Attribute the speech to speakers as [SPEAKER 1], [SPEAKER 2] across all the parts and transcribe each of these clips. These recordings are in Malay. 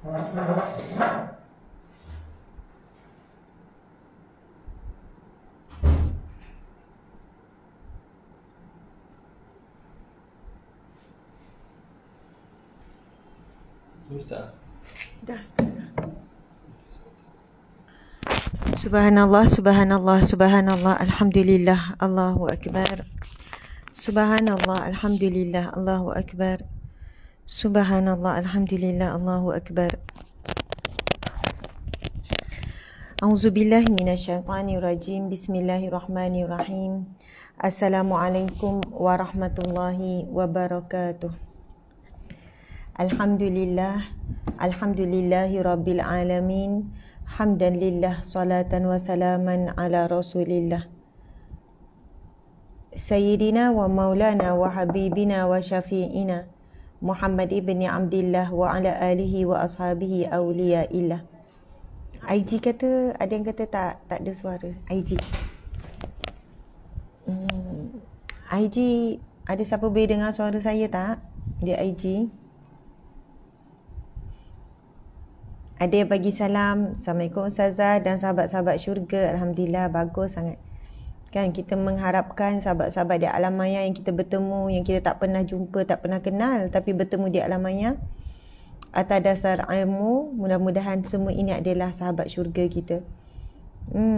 [SPEAKER 1] Ustaz.
[SPEAKER 2] Dah start dah. Subhanallah, subhanallah, subhanallah, alhamdulillah, Allahu Akbar. Subhanallah, alhamdulillah, Allahu Akbar. Subhanallah, alhamdulillah, Allahu Akbar. A'udzubillahi minasyaitanirrajim. Bismillahirrahmanirrahim. Assalamualaikum warahmatullahi wabarakatuh. Alhamdulillah, alhamdulillahi rabbil alamin. Hamdan lillah, salatan wa salaman ala rasulillah. Sayyidina wa maulana wa habibina wa syafi'ina Muhammad ibn Abdillah wa ala alihi wa ashabihi awliyaillah. IG kata, ada yang kata tak ada suara. IG IG, ada siapa boleh dengar suara saya tak? Di IG ada yang bagi salam. Assalamualaikum Ustazah dan sahabat-sahabat syurga. Alhamdulillah, bagus sangat. Kan kita mengharapkan sahabat-sahabat di alam maya yang kita bertemu, yang kita tak pernah jumpa, tak pernah kenal, tapi bertemu di alam maya atas dasar ilmu. Mudah-mudahan semua ini adalah sahabat syurga kita.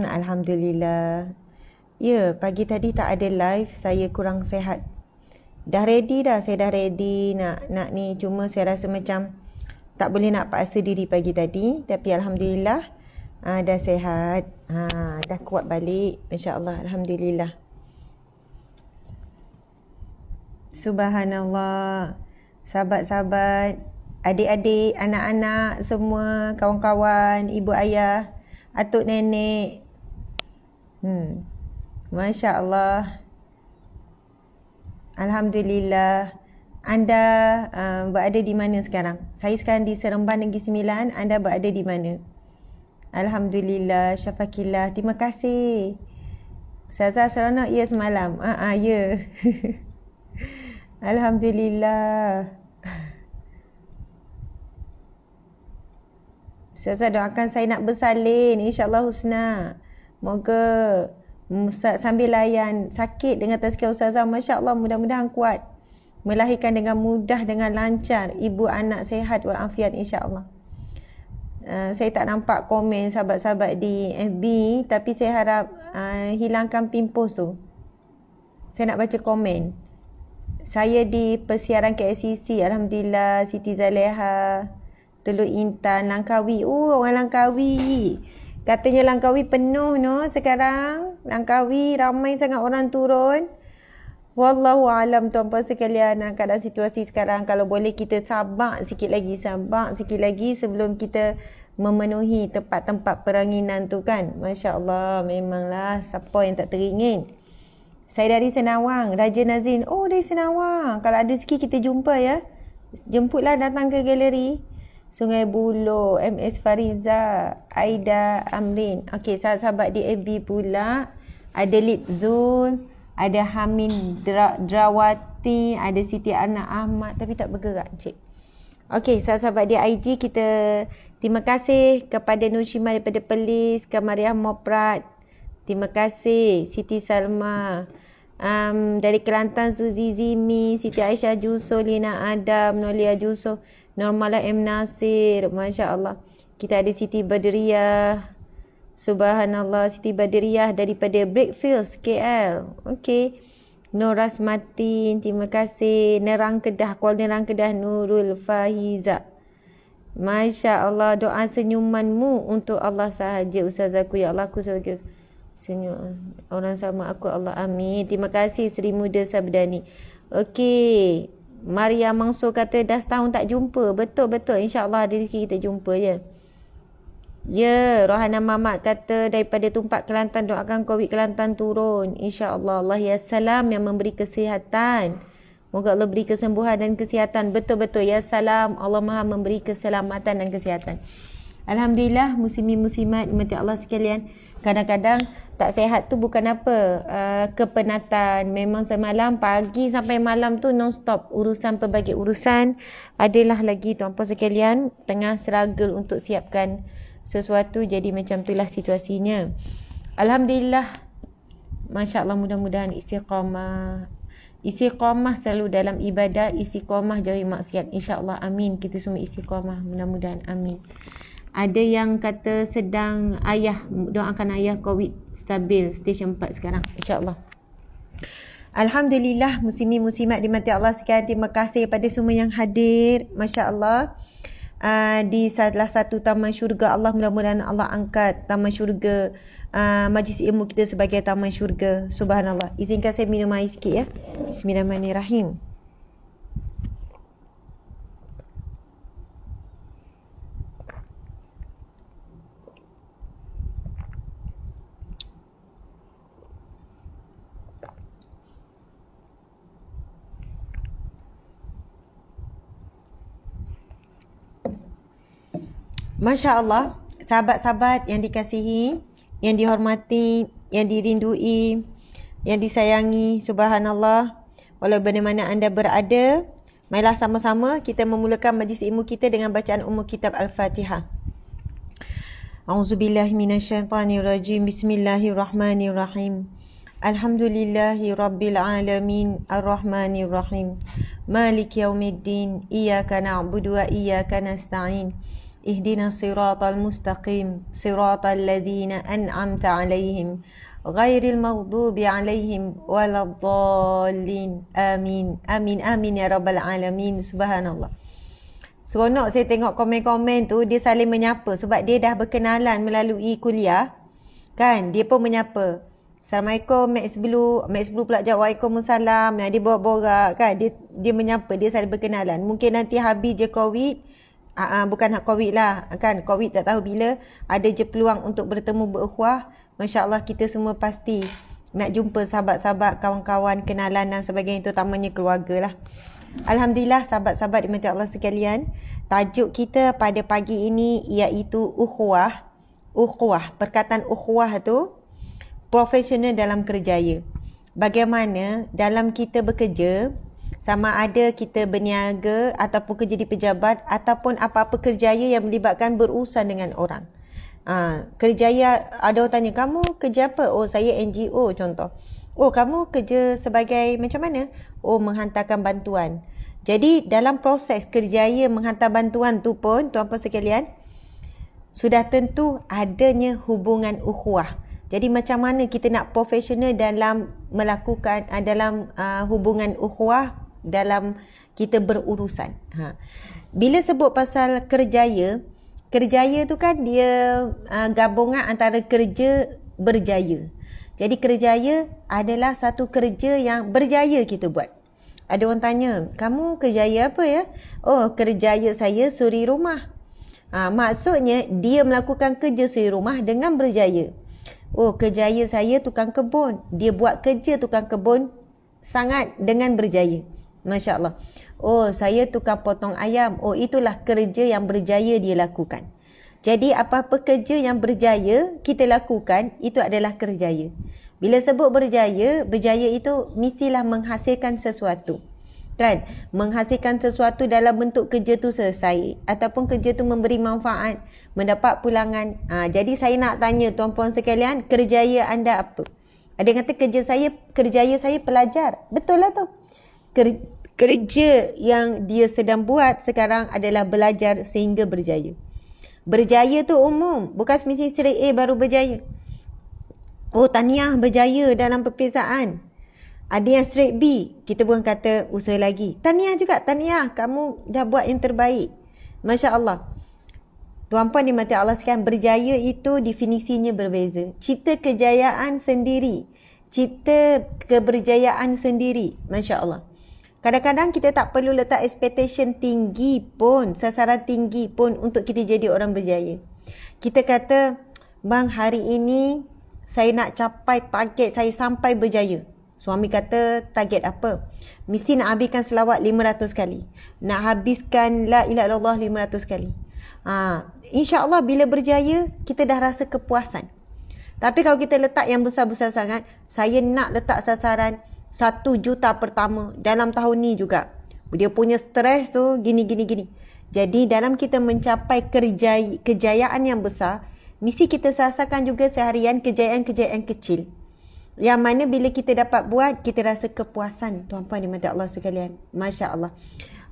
[SPEAKER 2] Alhamdulillah. Ya, pagi tadi tak ada live, saya kurang sihat. Dah ready dah, saya dah ready nak ni, cuma saya rasa macam tak boleh nak paksa diri pagi tadi. Tapi Alhamdulillah dah sihat, dah kuat balik, insya-Allah. Alhamdulillah. Subhanallah. Sahabat-sahabat, adik-adik, anak-anak semua, kawan-kawan, ibu ayah, atuk nenek, masya-Allah. Alhamdulillah. Anda berada di mana sekarang? Saya sekarang di Seremban Negeri Sembilan. Anda berada di mana? Alhamdulillah, syafakillah. Terima kasih. Ustazah seronok ya semalam? Ya. Alhamdulillah. Ustazah doakan saya nak bersalin, insya-Allah husna. Moga sambil layan sakit dengan tazkiyah Ustazah, masya-Allah, mudah-mudahan kuat. Melahirkan dengan mudah, dengan lancar, ibu anak sehat walafiat, insya-Allah. Saya tak nampak komen sahabat-sahabat di FB, tapi saya harap hilangkan pin post tu. Saya nak baca komen. Saya di persiaran KLCC, alhamdulillah. Siti Zaleha, Teluk Intan, Langkawi. Orang Langkawi. Katanya Langkawi penuh no sekarang. Langkawi ramai sangat orang turun. Wallahu alam tuan-puan sekalian, dalam keadaan situasi sekarang, kalau boleh kita sabar sikit lagi sebelum kita memenuhi tempat-tempat peranginan tu kan. Masya-Allah, memanglah siapa yang tak teringin. Saya dari Senawang, Raja Nazin. Oh, dari Senawang. Kalau ada rezeki kita jumpa ya. Jemputlah datang ke galeri. Sungai Buloh, MS Fariza, Aida Amrin. Okey, sahabat-sahabat di FB pula. Ada Lid Zul, ada Hamin Drawati, ada Siti Arna Ahmad, tapi tak bergerak cik. Okey, sahabat-sahabat di IG, kita terima kasih kepada Nur Shima daripada Perlis, Kamariah Moprat. Terima kasih Siti Salma. Dari Kelantan Suzi Zimi, Siti Aisyah Juso, Lina Adam, Nolia Juso, Normala M Nasir, masya-Allah. Kita ada Siti Badriyah. Subhanallah, Siti Badriyah daripada Brickfields KL. Okey. Noras Matin, terima kasih. Nerang Kedah, Kuala Nerang Kedah, Nurul Fahiza. Masya-Allah, doa senyumanmu untuk Allah sahaja ustazahku, ya Allah, aku sebagai senyum orang sama aku, Allah, amin. Terima kasih Seri Muda Sabdani. Okey. Maria Mansur kata dah setahun tak jumpa. Betul-betul, insya-Allah ada rezeki kita jumpa je. Ya, Rohana Mamat kata daripada Tumpak Kelantan, doakan COVID Kelantan turun, insya-Allah. Allah ya salam yang memberi kesihatan. Moga Allah beri kesembuhan dan kesihatan. Betul-betul ya salam. Allah Maha memberi keselamatan dan kesihatan. Alhamdulillah, muslimin-muslimat dimati Allah sekalian. Kadang-kadang tak sihat tu bukan apa, kepenatan. Memang semalam pagi sampai malam tu non-stop urusan pelbagai urusan. Adalah lagi tuan-puan sekalian tengah struggle untuk siapkan sesuatu, jadi macam itulah situasinya. Alhamdulillah, Masya Allah, mudah-mudahan istiqamah. Istiqamah selalu dalam ibadah, istiqamah jauhi maksiat. InsyaAllah, amin. Kita semua istiqamah, mudah-mudahan, amin. Ada yang kata sedang doakan ayah COVID stabil, stage 4 sekarang, insyaAllah. Alhamdulillah, muslimin muslimat dimati Allah sekalian. Terima kasih kepada semua yang hadir, Masya Allah. Di salah satu taman syurga Allah, mudah-mudahan Allah angkat taman syurga, majlis ilmu kita sebagai taman syurga. Subhanallah. Izinkan saya minum air sikit ya. Bismillahirrahmanirrahim. Masya Allah, sahabat-sahabat yang dikasihi, yang dihormati, yang dirindui, yang disayangi, subhanallah, walau di mana anda berada, marilah sama-sama kita memulakan majlis ilmu kita dengan bacaan umum kitab Al-Fatihah. A'udzubillahi minasyaitanirrajim. Bismillahirrahmanirrahim. Alhamdulillahi rabbil alamin, arrahmanirrahim, malik yaumiddin, iyyaka na'budu wa iyyaka nasta'in. اهدنا الصراط المستقيم صراط الذين أنعمت عليهم غير المغضوب عليهم ولا الضالين آمين آمين آمين يا رب العالمين. Subhanallah. Seronok saya tengok komen-komen tu, dia saling menyapa sebab dia dah berkenalan melalui kuliah kan. Dia pun menyapa, Assalamualaikum Max Blue. Max Blue pula jawab Waalaikumsalam. Dia borak-borak kan. Dia menyapa, dia saling berkenalan. Mungkin nanti habis je COVID, bukan hak COVID lah kan, COVID tak tahu bila, ada je peluang untuk bertemu berukhuwah. Masya Allah, kita semua pasti nak jumpa sahabat-sahabat, kawan-kawan, kenalan dan sebagainya, itu utamanya keluarga lah. Alhamdulillah, sahabat-sahabat dimati Allah sekalian, tajuk kita pada pagi ini iaitu ukhuwah. Ukhuwah, perkataan ukhuwah tu profesional dalam kerjaya. Bagaimana dalam kita bekerja, sama ada kita berniaga ataupun kerja di pejabat ataupun apa-apa kerjaya yang melibatkan berurusan dengan orang. Kerjaya, ada orang tanya, kamu kerja apa? Oh, saya NGO contoh. Oh, kamu kerja sebagai macam mana? Oh, menghantarkan bantuan. Jadi dalam proses kerjaya menghantar bantuan tu pun, tuan-puan sekalian, sudah tentu adanya hubungan ukhuwah. Jadi macam mana kita nak profesional dalam melakukan hubungan ukhuwah dalam kita berurusan. Bila sebut pasal kerjaya tu kan dia gabungan antara kerja berjaya. Jadi kerjaya adalah satu kerja yang berjaya kita buat. Ada orang tanya, kamu kerjaya apa ya? Oh, kerjaya saya suri rumah. Maksudnya dia melakukan kerja suri rumah dengan berjaya. Oh, kerjaya saya tukang kebun. Dia buat kerja tukang kebun sangat dengan berjaya. Masya Allah. Oh, saya tukang potong ayam. Oh, itulah kerja yang berjaya dia lakukan. Jadi apa-apa kerja yang berjaya kita lakukan, itu adalah kerjaya. Bila sebut berjaya itu mestilah menghasilkan sesuatu. Kan? Menghasilkan sesuatu dalam bentuk kerja tu selesai. Ataupun kerja tu memberi manfaat, mendapat pulangan. Jadi saya nak tanya tuan-puan sekalian, kerjaya anda apa? Ada yang kata kerjaya saya pelajar. Betul lah tu. Kerja yang dia sedang buat sekarang adalah belajar sehingga berjaya. Berjaya tu umum, bukan semesti straight A baru berjaya. Oh, tahniah berjaya dalam perpisahan. Ada yang straight B, kita pun kata usaha lagi. Tahniah juga, tahniah, kamu dah buat yang terbaik. Masya Allah. Tuan-puan dimati Allah sekalian, berjaya itu definisinya berbeza. Cipta kejayaan sendiri, cipta keberjayaan sendiri. Masya Allah. Kadang-kadang kita tak perlu letak expectation tinggi pun, sasaran tinggi pun untuk kita jadi orang berjaya. Kita kata, bang, hari ini saya nak capai target saya sampai berjaya. Suami kata, target apa? Mesti nak habiskan selawat 500 kali. Nak habiskan la ilaha illallah 500 kali. InsyaAllah bila berjaya, kita dah rasa kepuasan. Tapi kalau kita letak yang besar-besar sangat, saya nak letak sasaran 1 juta pertama dalam tahun ni juga. Dia punya stres tu gini. Jadi dalam kita mencapai kejayaan yang besar, mesti kita sasarkan juga seharian kejayaan-kejayaan kecil. Yang mana bila kita dapat buat, kita rasa kepuasan. Tuan-puan di mata Allah sekalian. Masya Allah.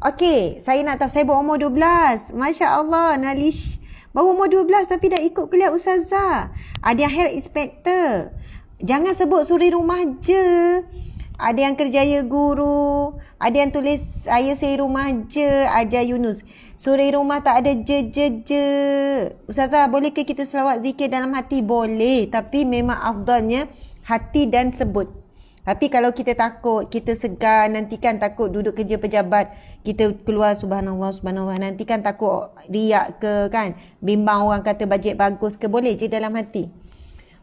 [SPEAKER 2] Okey, saya nak tahu, saya baru umur 12. Masya Allah, Nalish. Baru umur 12 tapi dah ikut kuliah Ustazah. Ada yang health inspector. Jangan sebut suri rumah je. Ada yang kerjaya guru. Ada yang tulis saya suri rumah je, ajar Yunus. Suri rumah tak ada je. Ustazah, boleh ke kita selawat zikir dalam hati? Boleh. Tapi memang afdalnya hati dan sebut. Tapi kalau kita takut, kita segan, nanti kan takut duduk kerja pejabat, kita keluar subhanallah, nanti kan takut riak ke kan, bimbang orang kata bajet bagus ke, boleh je dalam hati.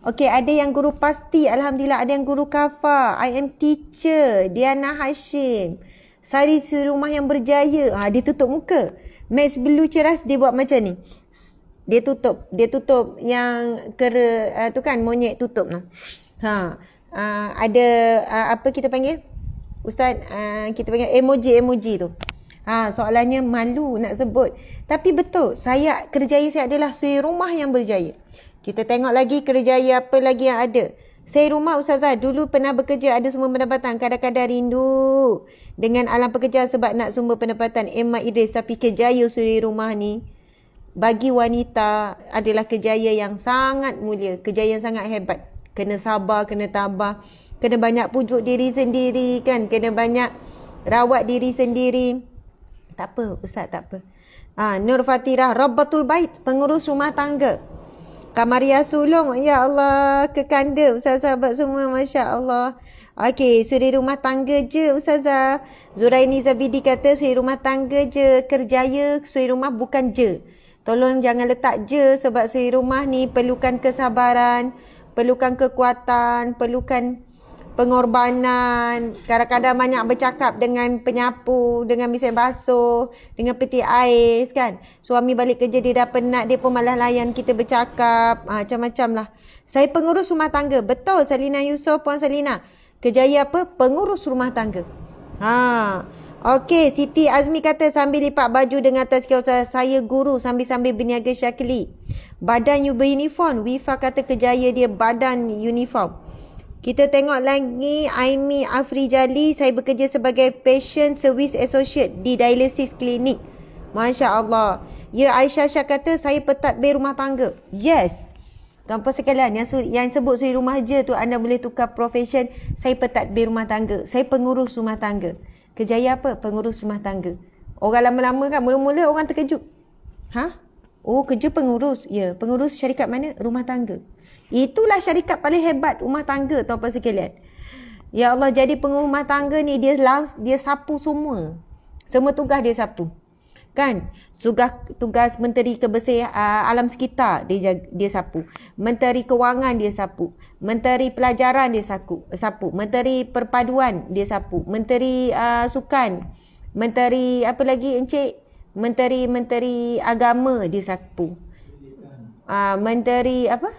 [SPEAKER 2] Okey, ada yang guru pasti, alhamdulillah, ada yang guru kafa, I am teacher, Diana Hashim, Sari Rumah yang berjaya. Dia tutup muka. Max Blue Ceras dia buat macam ni. Dia tutup yang kera tu kan, monyet tutup lah. Ada apa kita panggil Ustaz, kita panggil emoji tu. Soalannya malu nak sebut. Tapi betul, kerjaya saya adalah suri rumah yang berjaya. Kita tengok lagi kerjaya apa lagi yang ada. Saya rumah Ustazah dulu pernah bekerja, ada sumber pendapatan. Kadang-kadang rindu dengan alam pekerjaan sebab nak sumber pendapatan. Emma Idris, tapi kejaya suri rumah ni bagi wanita adalah kejaya yang sangat mulia, kejaya yang sangat hebat. Kena sabar, kena tabah, kena banyak pujuk diri sendiri kan, kena banyak rawat diri sendiri. Tak apa Ustaz, tak apa. Nur Fatirah, Rabbatul Bait, pengurus rumah tangga. Kamaria Sulong, ya Allah, kekanda Ustaz sahabat semua, Masya Allah. Okey, suri rumah tangga je Ustazah. Zuraini Zabidi kata suri rumah tangga je, kerjaya suri rumah bukan je. Tolong jangan letak je, sebab suri rumah ni perlukan kesabaran, perlukan kekuatan, perlukan pengorbanan. Kadang-kadang banyak bercakap dengan penyapu, dengan mesin basuh, dengan peti ais kan. Suami balik kerja dia dah penat, dia pun malah layan kita bercakap. Macam-macam lah. Saya pengurus rumah tangga. Betul Salina Yusof, Puan Salina. Kejaya apa? Pengurus rumah tangga. Okey, Siti Azmi kata sambil lipat baju dengan tazkiyah saya guru sambil-sambil berniaga Syakili. Badan you beruniform. Wifa kata kejaya dia badan uniform. Kita tengok lagi Aimi Afrijali, saya bekerja sebagai Patient Service Associate di Dialysis Clinic. Masya Allah. Ya, Aisyah Syah kata saya pentadbir rumah tangga. Yes. Tanpa sekalian yang sebut suri rumah je tu, anda boleh tukar profession. Saya pentadbir rumah tangga. Saya pengurus rumah tangga. Kejaya apa? Pengurus rumah tangga. Orang lama-lama kan, mula-mula orang terkejut. Oh, kerja pengurus. Ya, pengurus syarikat mana? Rumah tangga. Itulah syarikat paling hebat, rumah tangga, tuan-puan sekalian. Ya Allah, jadi pengurus rumah tangga ni dia sapu semua. Semua tugas dia sapu. Kan? Tugas Menteri Kebersihan Alam Sekitar dia sapu. Menteri Kewangan dia sapu. Menteri Pelajaran dia sapu. Menteri Perpaduan dia sapu. Menteri Sukan. Menteri apa lagi Encik? Menteri Agama dia sapu. Menteri apa?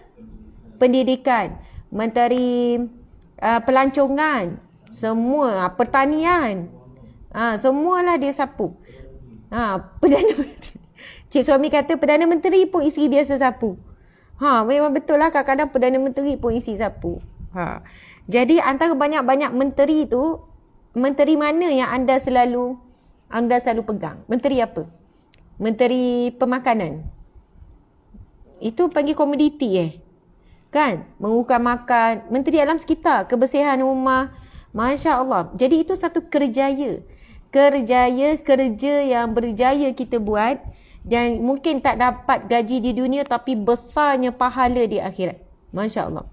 [SPEAKER 2] Pendidikan. Menteri Pelancongan. Semua. Pertanian. Semualah dia sapu. Perdana Menteri. Cik suami kata Perdana Menteri pun isteri biasa sapu. Memang betul lah, kadang-kadang Perdana Menteri pun isteri sapu. Jadi antara banyak-banyak menteri tu, menteri mana yang anda selalu pegang? Menteri apa? Menteri Pemakanan. Itu panggil komoditi kan? Mengukuhkan makan. Menteri Alam Sekitar, kebersihan rumah. Masya Allah. Jadi itu satu kerja yang berjaya kita buat, dan mungkin tak dapat gaji di dunia tapi besarnya pahala di akhirat. Masya Allah.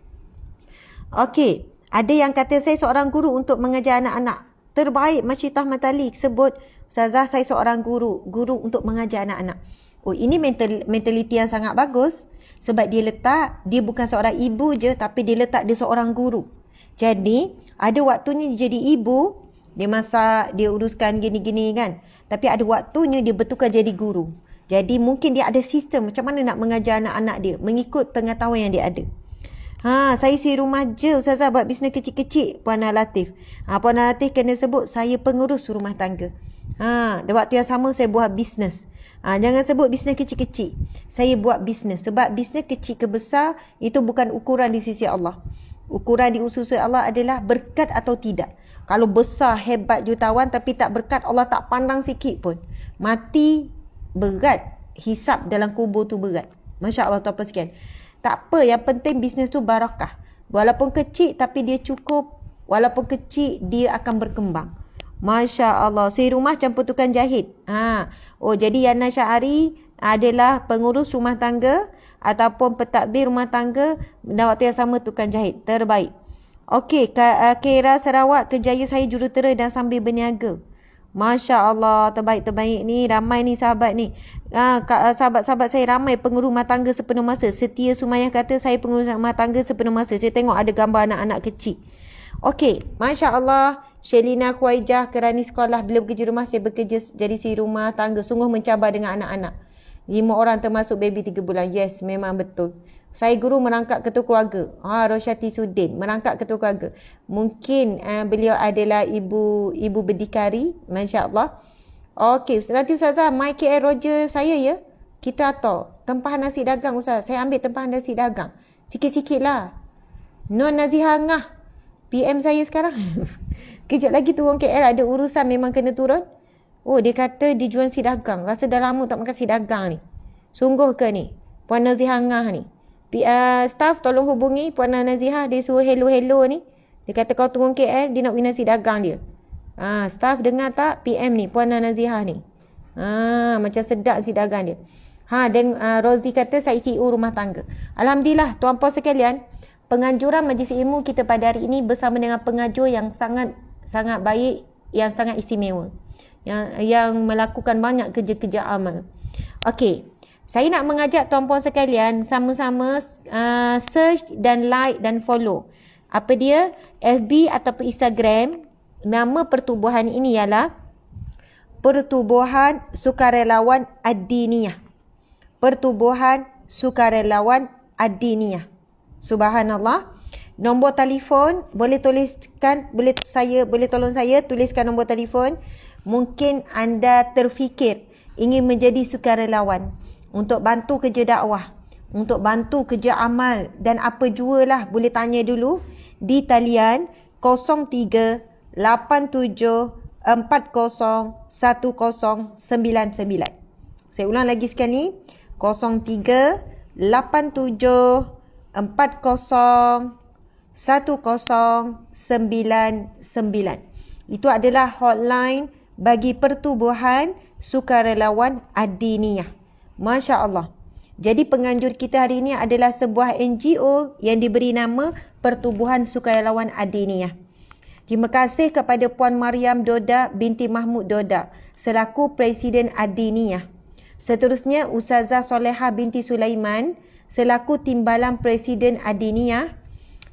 [SPEAKER 2] Okey, ada yang kata saya seorang guru untuk mengajar anak-anak. Terbaik Masyitah Matali sebut, Ustazah saya seorang guru untuk mengajar anak-anak. Oh, ini mentaliti yang sangat bagus, sebab dia bukan seorang ibu je, tapi dia letak dia seorang guru. Jadi ada waktunya dia jadi ibu, dia masak, dia uruskan gini-gini kan. Tapi ada waktunya dia bertukar jadi guru. Jadi mungkin dia ada sistem macam mana nak mengajar anak-anak dia mengikut pengetahuan yang dia ada. Saya si rumah je Ustazah buat bisnes kecil-kecil Puan Latif. Puan Latif kena sebut saya pengurus rumah tangga. Dan waktu yang sama saya buat bisnes. Jangan sebut bisnes kecil-kecil. Saya buat bisnes. Sebab bisnes kecil ke besar itu bukan ukuran di sisi Allah. Ukuran di usus Allah adalah berkat atau tidak. Kalau besar, hebat, jutawan tapi tak berkat, Allah tak pandang sikit pun. Mati berat. Hisap dalam kubur tu berat. Masya Allah tu apa sekian. Tak apa, yang penting bisnes tu barakah. Walaupun kecil tapi dia cukup. Walaupun kecil dia akan berkembang. Masya Allah. Si rumah campur tukang jahit. Jadi Yana Syahari adalah pengurus rumah tangga ataupun pentadbir rumah tangga dan waktu yang sama tukang jahit. Terbaik. Okey, Kira Sarawak kerjaya saya jurutera dan sambil berniaga. Masya Allah, terbaik-terbaik ni. Ramai ni sahabat ni. Sahabat-sahabat saya ramai pengurus rumah tangga sepenuh masa. Setia Sumayah kata saya pengurus rumah tangga sepenuh masa. Saya tengok ada gambar anak-anak kecil. Okey, Masya Allah. Shelina Khuaijah kerana sekolah bila bekerja rumah saya bekerja jadi si rumah tangga. Sungguh mencabar dengan anak-anak. 5 orang termasuk baby 3 bulan. Yes, memang betul. Saya guru merangkap ketua keluarga. Rosyati Sudin merangkap ketua keluarga. Mungkin beliau adalah ibu berdikari. Masya Allah. Okey, nanti Ustazah, my KL Roger saya ya. Kita atau tempahan nasi dagang Ustaz. Saya ambil tempahan nasi dagang. Sikit-sikit lah. Non Nazihah Ngah. PM saya sekarang. Kejap lagi turun KL ada urusan memang kena turun. Dia kata dia jual nasi dagang. Rasa dah lama tak makan nasi dagang ni. Sungguh ke ni? Puan Nazihah Ngah ni. Staff tolong hubungi Puan Nazihah. Dia suruh hello ni. Dia kata kau turun KL, dia nak bagi nasi dagang dia. Staff dengar tak? PM ni, Puan Nazihah ni. Macam sedap nasi dagang dia. Dan Rozi kata saya CEO rumah tangga. Alhamdulillah, tuan-puan sekalian, penganjuran majlis ilmu kita pada hari ini bersama dengan pengajur yang sangat baik, yang sangat istimewa. Yang melakukan banyak kerja-kerja amal. Okey. Saya nak mengajak tuan-puan sekalian sama-sama search dan like dan follow. Apa dia? FB ataupun Instagram. Nama pertubuhan ini ialah Pertubuhan Sukarelawan Ad-Diniyah. Pertubuhan Sukarelawan Ad-Diniyah. Subhanallah. Nombor telefon boleh tuliskan, boleh tolong saya tuliskan nombor telefon. Mungkin anda terfikir ingin menjadi sukarelawan untuk bantu kerja dakwah, untuk bantu kerja amal dan apa jualah, boleh tanya dulu di talian 03 87 40 1099. Saya ulang lagi sekali, 03 87 40 1099. Itu adalah hotline bagi Pertubuhan Sukarelawan Ad-Diniyah. Masya Allah. Jadi penganjur kita hari ini adalah sebuah NGO yang diberi nama Pertubuhan Sukarelawan Ad-Diniyah. Terima kasih kepada Puan Mariam Doda binti Mahmud Doda selaku Presiden Ad-Diniyah. Seterusnya Ustazah Solehah binti Sulaiman selaku Timbalan Presiden Ad-Diniyah.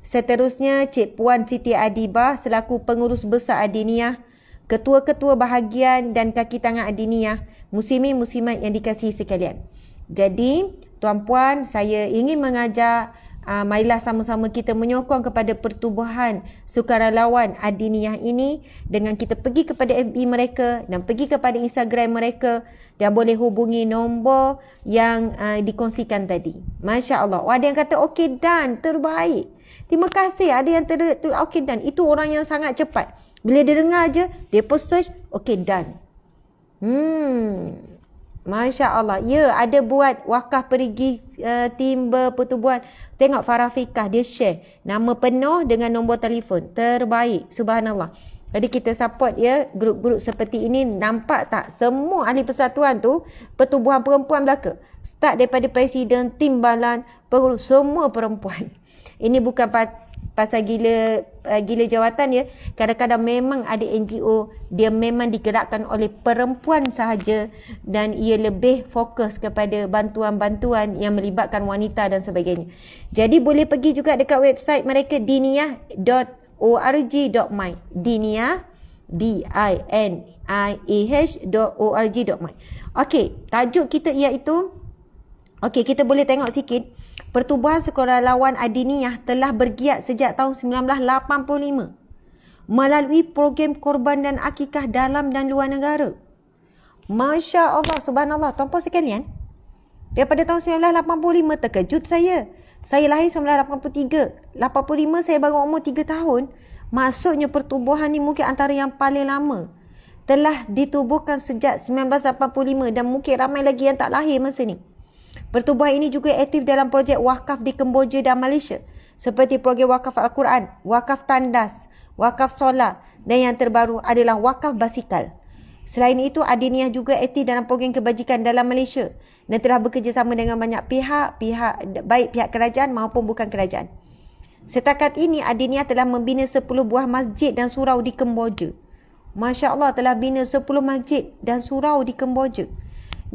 [SPEAKER 2] Seterusnya Cik Puan Siti Adibah selaku Pengurus Besar Ad-Diniyah. Ketua-ketua bahagian dan kaki tangan Ad-Diniyah, muslimin-muslimat yang dikasihi sekalian. Jadi, tuan-puan, saya ingin mengajak, marilah sama-sama kita menyokong kepada Pertubuhan Sukarelawan Ad-Diniyah ini dengan kita pergi kepada FB mereka dan pergi kepada Instagram mereka dan boleh hubungi nombor yang dikongsikan tadi. Masya Allah. Ada yang kata, okey dan terbaik. Terima kasih. Ada yang okey dan. Itu orang yang sangat cepat. Bila dia dengar je, dia post search, okay, done. Masya Allah. Ya, ada buat wakaf perigi timba pertubuhan. Tengok Farah Fikah, dia share nama penuh dengan nombor telefon. Terbaik. Subhanallah. Jadi kita support ya, grup-grup seperti ini. Nampak tak? Semua ahli persatuan tu, pertubuhan perempuan belaka. Start daripada presiden, timbalan, pengurus, semua perempuan. Ini bukan pasal gila jawatan ya. Kadang-kadang memang ada NGO dia memang digerakkan oleh perempuan sahaja dan ia lebih fokus kepada bantuan-bantuan yang melibatkan wanita dan sebagainya. Jadi boleh pergi juga dekat website mereka diniyah.org.my, diniyah dinih.org.my. Okey, tajuk kita iaitu, okey, kita boleh tengok sikit. Pertubuhan Sukarelawan Adiniyah telah bergiat sejak tahun 1985 melalui program korban dan akikah dalam dan luar negara. Masya Allah, subhanallah, tuan-puan sekalian. Daripada tahun 1985 terkejut saya. Saya lahir 1983. 85 saya baru umur 3 tahun. Maksudnya pertubuhan ni mungkin antara yang paling lama. Telah ditubuhkan sejak 1985 dan mungkin ramai lagi yang tak lahir masa ni. Pertubuhan ini juga aktif dalam projek wakaf di Kemboja dan Malaysia. Seperti program wakaf Al-Quran, wakaf tandas, wakaf solar dan yang terbaru adalah wakaf basikal. Selain itu, Adiniyah juga aktif dalam program kebajikan dalam Malaysia dan telah bekerjasama dengan banyak pihak, baik pihak kerajaan maupun bukan kerajaan. Setakat ini, Adiniyah telah membina 10 buah masjid dan surau di Kemboja. Masya Allah, telah bina 10 masjid dan surau di Kemboja.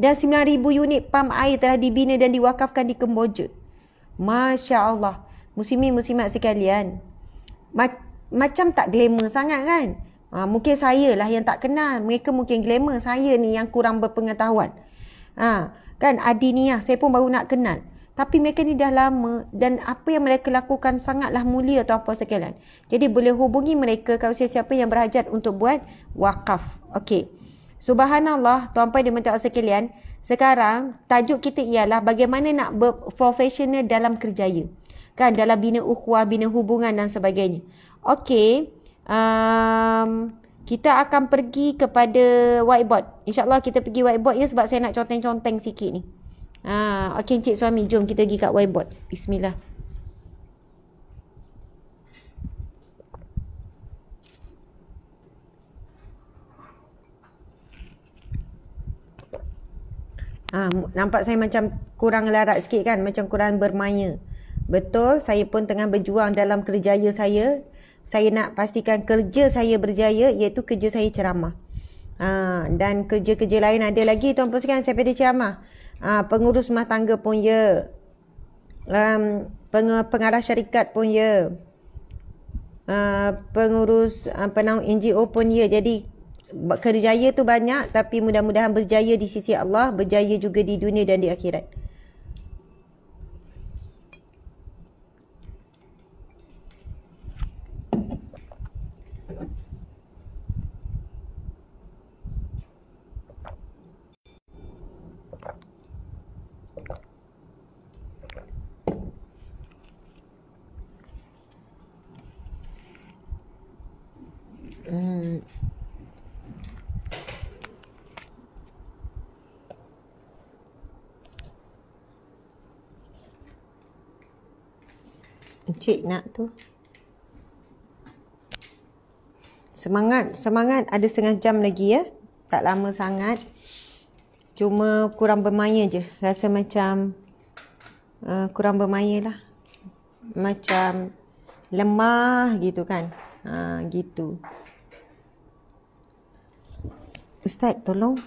[SPEAKER 2] Dan 9,000 unit pam air telah dibina dan diwakafkan di Kemboja. Masya Allah. Muslimin-muslimat sekalian. Macam tak glamour sangat kan? Mungkin saya lah yang tak kenal. Mereka mungkin glamour. Saya ni yang kurang berpengetahuan. Kan Adiniyah, saya pun baru nak kenal. Tapi mereka ni dah lama dan apa yang mereka lakukan sangatlah mulia tuan-puan sekalian. Jadi boleh hubungi mereka kalau siapa yang berhajat untuk buat wakaf. Okey. Subhanallah, tuan-puan dan puan-puan sekalian, sekarang tajuk kita ialah bagaimana nak berprofesional dalam kerjaya. Kan, dalam bina ukhuwah, bina hubungan dan sebagainya. Okey, kita akan pergi kepada whiteboard. InsyaAllah kita pergi whiteboard ya, sebab saya nak conteng-conteng sikit ni. Okey Encik Suami, jom kita pergi kat whiteboard. Bismillah. Nampak saya macam kurang larat sikit kan? Macam kurang bermaya. Betul, saya pun tengah berjuang dalam kerjaya saya. Saya nak pastikan kerja saya berjaya, iaitu kerja saya ceramah. Dan kerja-kerja lain ada lagi tuan-puan sekalian, saya pada ceramah. Pengurus rumah tangga pun ya. Pengarah syarikat pun ya. Pengurus penaung NGO pun ya. Jadi kerjaya tu banyak, tapi mudah-mudahan berjaya di sisi Allah, berjaya juga di dunia dan di akhirat. Encik nak tu. Semangat, ada setengah jam lagi ya. Tak lama sangat. Cuma kurang bermaya je. Rasa macam kurang bermaya lah. Macam lemah gitu kan. Gitu. Ustaz tolong.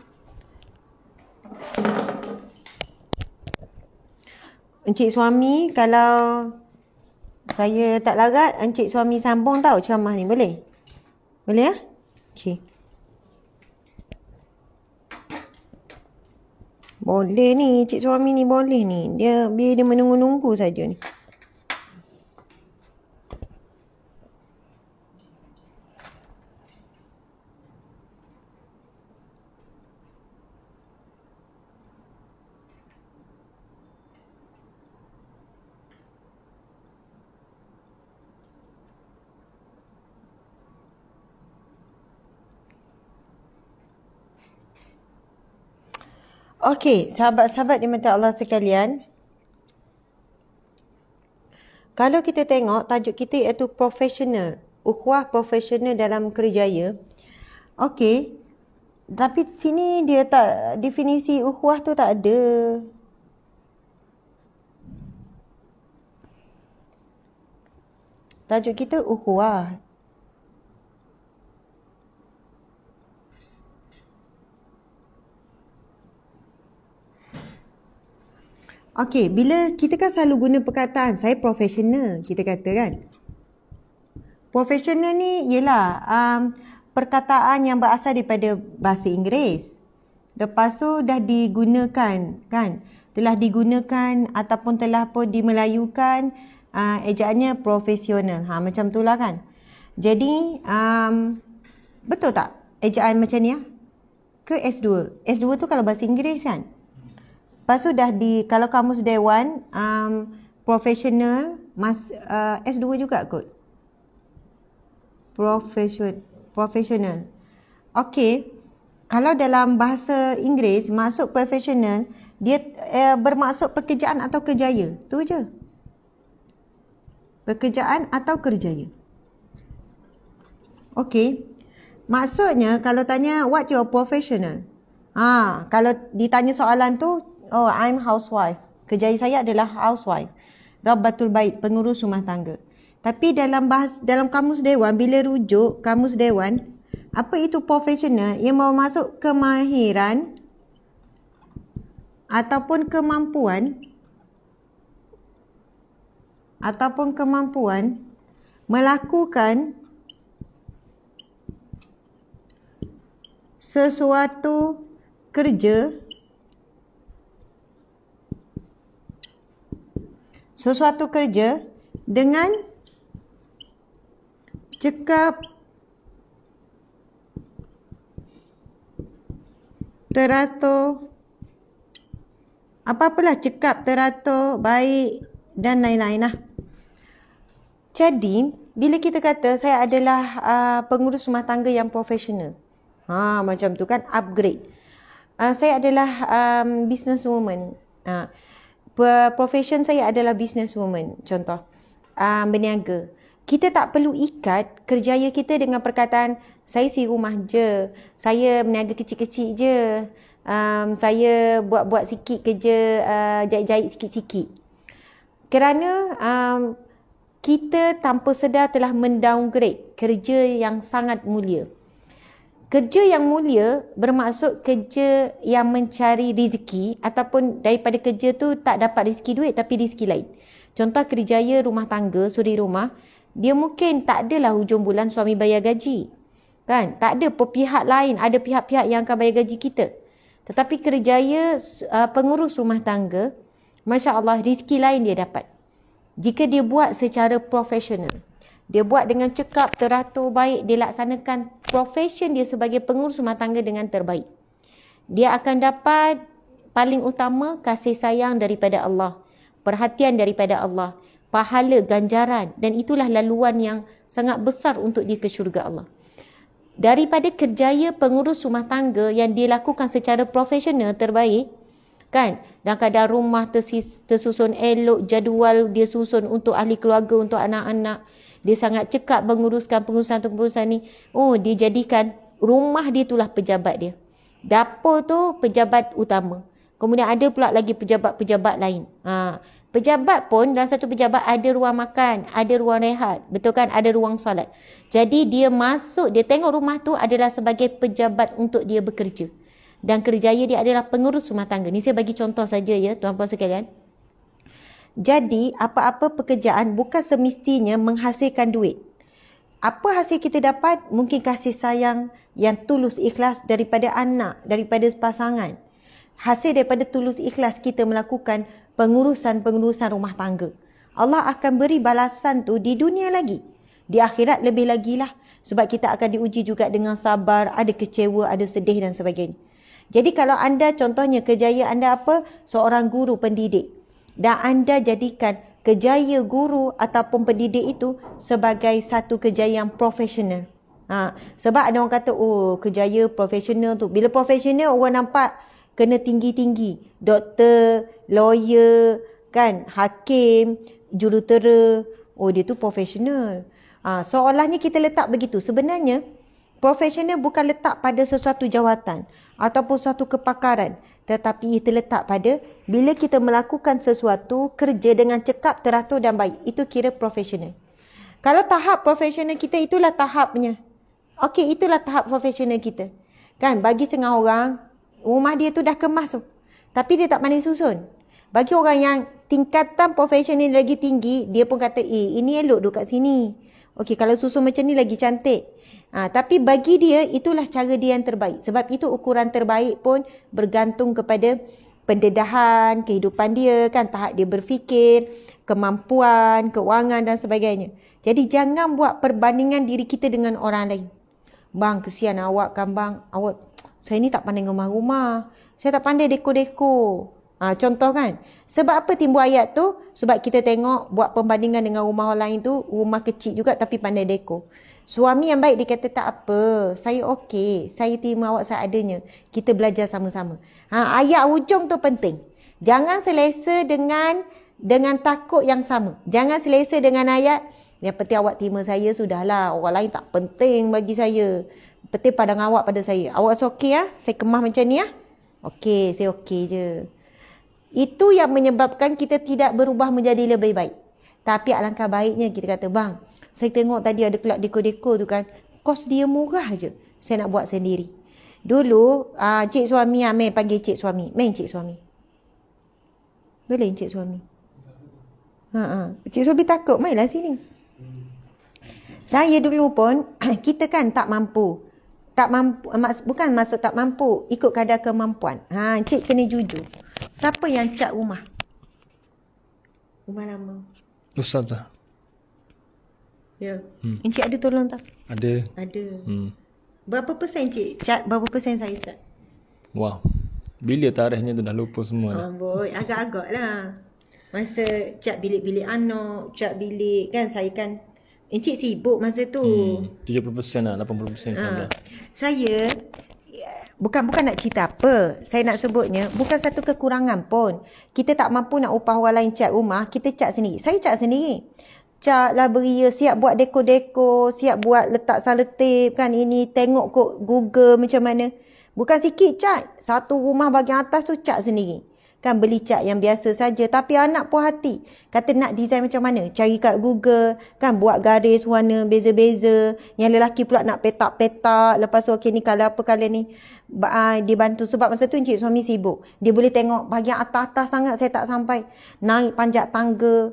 [SPEAKER 2] Encik Suami, kalau saya tak larat, Encik Suami sambung tau ceramah ni. Boleh? Boleh ya? Okey. Boleh ni, Encik Suami ni boleh ni. Biar dia menunggu-nunggu saja ni. Okey, sahabat-sahabat dimata Allah sekalian. Kalau kita tengok tajuk kita iaitu profesional. Ukhuwah profesional dalam kerjaya. Okey. Tapi sini dia tak, definisi ukhuwah tu tak ada. Tajuk kita ukhuwah. Okey, bila kita kan selalu guna perkataan saya profesional, kita kata kan. Profesional ni ialah perkataan yang berasal daripada bahasa Inggeris. Lepas tu dah digunakan, kan? Telah digunakan ataupun telah pun dimelayukan, ejaannya profesional. Macam tu lah kan. Jadi, betul tak ejaan macam ni? Ke S2? S2 tu kalau bahasa Inggeris kan? Lepas tu dah kalau kamus dewan, profesional, S2 juga kot. Profesional. Okey. Kalau dalam bahasa Inggeris, maksud profesional, dia bermaksud pekerjaan atau kerjaya. Tu je. Pekerjaan atau kerjaya. Okey. Maksudnya, kalau tanya, what your professional? Kalau ditanya soalan tu, oh, I'm housewife. Kerjaya saya adalah housewife. Rabbatul bait, pengurus rumah tangga. Tapi dalam kamus dewan, bila rujuk kamus dewan, apa itu profesional? Ia bermaksud kemahiran ataupun kemampuan melakukan sesuatu kerja dengan cekap, teratur, apa-apalah cekap, teratur, baik dan lain-lain lah. Jadi, bila kita kata saya adalah pengurus rumah tangga yang profesional, macam tu kan, upgrade. Saya adalah businesswoman. Profession saya adalah businesswoman, contoh. Berniaga. Kita tak perlu ikat kerjaya kita dengan perkataan saya si rumah je, saya berniaga kecil-kecil je, saya buat-buat sikit kerja, jahit-jahit sikit-sikit. Kerana kita tanpa sedar telah mendowngrade kerja yang sangat mulia. Kerja yang mulia bermaksud kerja yang mencari rezeki, ataupun daripada kerja tu tak dapat rezeki duit tapi rezeki lain. Contoh kerjaya rumah tangga, suri rumah, dia mungkin tak adalah hujung bulan suami bayar gaji. Kan? Tak ada pihak lain, ada pihak-pihak yang akan bayar gaji kita. Tetapi kerjaya pengurus rumah tangga, Masya Allah, rezeki lain dia dapat. Jika dia buat secara profesional. Dia buat dengan cekap, teratur, baik. Dia laksanakan profession dia sebagai pengurus rumah tangga dengan terbaik. Dia akan dapat paling utama kasih sayang daripada Allah. Perhatian daripada Allah. Pahala, ganjaran. Dan itulah laluan yang sangat besar untuk dia ke syurga Allah. Daripada kerjaya pengurus rumah tangga yang dia lakukan secara profesional terbaik, kan? Dan kadang rumah tersusun elok, jadual dia susun untuk ahli keluarga, untuk anak-anak. Dia sangat cekap menguruskan pengurusan-pengurusan ni. Oh, dia jadikan rumah dia itulah pejabat dia. Dapur tu pejabat utama. Kemudian ada pula lagi pejabat-pejabat lain. Pejabat pun dalam satu pejabat ada ruang makan, ada ruang rehat. Betul kan? Ada ruang solat. Jadi dia masuk, dia tengok rumah tu adalah sebagai pejabat untuk dia bekerja. Dan kerjaya dia adalah pengurus rumah tangga. Ni saya bagi contoh saja ya, tuan-puan sekalian. Jadi, apa-apa pekerjaan bukan semestinya menghasilkan duit. Apa hasil kita dapat? Mungkin kasih sayang yang tulus ikhlas daripada anak, daripada pasangan. Hasil daripada tulus ikhlas kita melakukan pengurusan-pengurusan rumah tangga. Allah akan beri balasan tu di dunia lagi. Di akhirat lebih lagi lah. Sebab kita akan diuji juga dengan sabar, ada kecewa, ada sedih dan sebagainya. Jadi kalau anda contohnya kerjaya anda apa? Seorang guru pendidik. Dan anda jadikan kerjaya guru ataupun pendidik itu sebagai satu kerjaya yang profesional. Sebab ada orang kata, oh kerjaya profesional tu. Bila profesional orang nampak kena tinggi-tinggi. Doktor, lawyer, kan, hakim, jurutera. Oh dia tu profesional. Seolahnya kita letak begitu. Sebenarnya profesional bukan letak pada sesuatu jawatan ataupun suatu kepakaran. Tetapi ia terletak pada bila kita melakukan sesuatu kerja dengan cekap, teratur dan baik. Itu kira profesional. Kalau tahap profesional kita, itulah tahapnya. Okey, itulah tahap profesional kita. Kan, bagi setengah orang, rumah dia tu dah kemas tu. Tapi dia tak pandai susun. Bagi orang yang tingkatan profesional lagi tinggi, dia pun kata, ini elok duduk kat sini. Okey, kalau susun macam ni lagi cantik. Tapi bagi dia itulah cara dia yang terbaik. Sebab itu ukuran terbaik pun bergantung kepada pendedahan, kehidupan dia kan, tahap dia berfikir, kemampuan, keuangan dan sebagainya. Jadi jangan buat perbandingan diri kita dengan orang lain. Bang, kesian awak kan bang. Saya ni tak pandai rumah-rumah. Saya tak pandai dekor-dekor. Contoh kan. Sebab apa timbul ayat tu? Sebab kita tengok buat perbandingan dengan rumah orang lain tu, rumah kecil juga tapi pandai dekor. Suami yang baik dia kata tak apa, saya okey, saya terima awak seadanya. Kita belajar sama-sama. Ayat hujung tu penting. Jangan selesa dengan takut yang sama. Jangan selesa dengan ayat yang penting awak terima saya sudahlah. Orang lain tak penting bagi saya. Penting pandang awak pada saya. Awak rasa okey saya kemah macam ni Okey, saya okey je. Itu yang menyebabkan kita tidak berubah menjadi lebih baik. Tapi alangkah baiknya kita kata, bang, saya tengok tadi ada kelab dekor-dekor tu kan. Kos dia murah je. Saya nak buat sendiri. Dulu, cik suami, Mei panggil cik suami. Main cik suami. Boleh cik suami? Cik suami takut, mainlah sini. Saya dulu pun, kita kan tak mampu. Bukan maksud tak mampu, ikut kadar kemampuan. Cik kena jujur. Siapa yang cat rumah? Rumah lama.
[SPEAKER 1] Ustazah.
[SPEAKER 2] Ya. Encik ada tolong tak?
[SPEAKER 1] Ada.
[SPEAKER 2] Berapa persen cik cat? Berapa persen saya cat?
[SPEAKER 1] Wow. Bila tarikhnya tu dah lupa semua dah.
[SPEAKER 2] Boy, agak-agak lah. Masa cat bilik-bilik anak, cat bilik kan saya kan. Encik sibuk masa tu.
[SPEAKER 1] 70% lah, 80% insyaAllah.
[SPEAKER 2] Saya bukan nak cerita apa. Saya nak sebutnya bukan satu kekurangan pun. Kita tak mampu nak upah orang lain cat rumah, kita cat sendiri. Saya cat sendiri. Cat lah beria, siap buat dekor-dekor, siap buat letak selotip kan ini, tengok kok Google macam mana. Bukan sikit cat. Satu rumah bahagian atas tu cat sendiri. Kan beli cat yang biasa saja. Tapi anak puas hati. Kata nak design macam mana? Cari kat Google. Kan buat garis warna beza-beza. Yang lelaki pula nak petak-petak. Lepas tu okey ni colour apa colour ni. Dia bantu. Sebab masa tu encik suami sibuk. Dia boleh tengok bahagian atas-atas sangat saya tak sampai. Naik panjat tangga.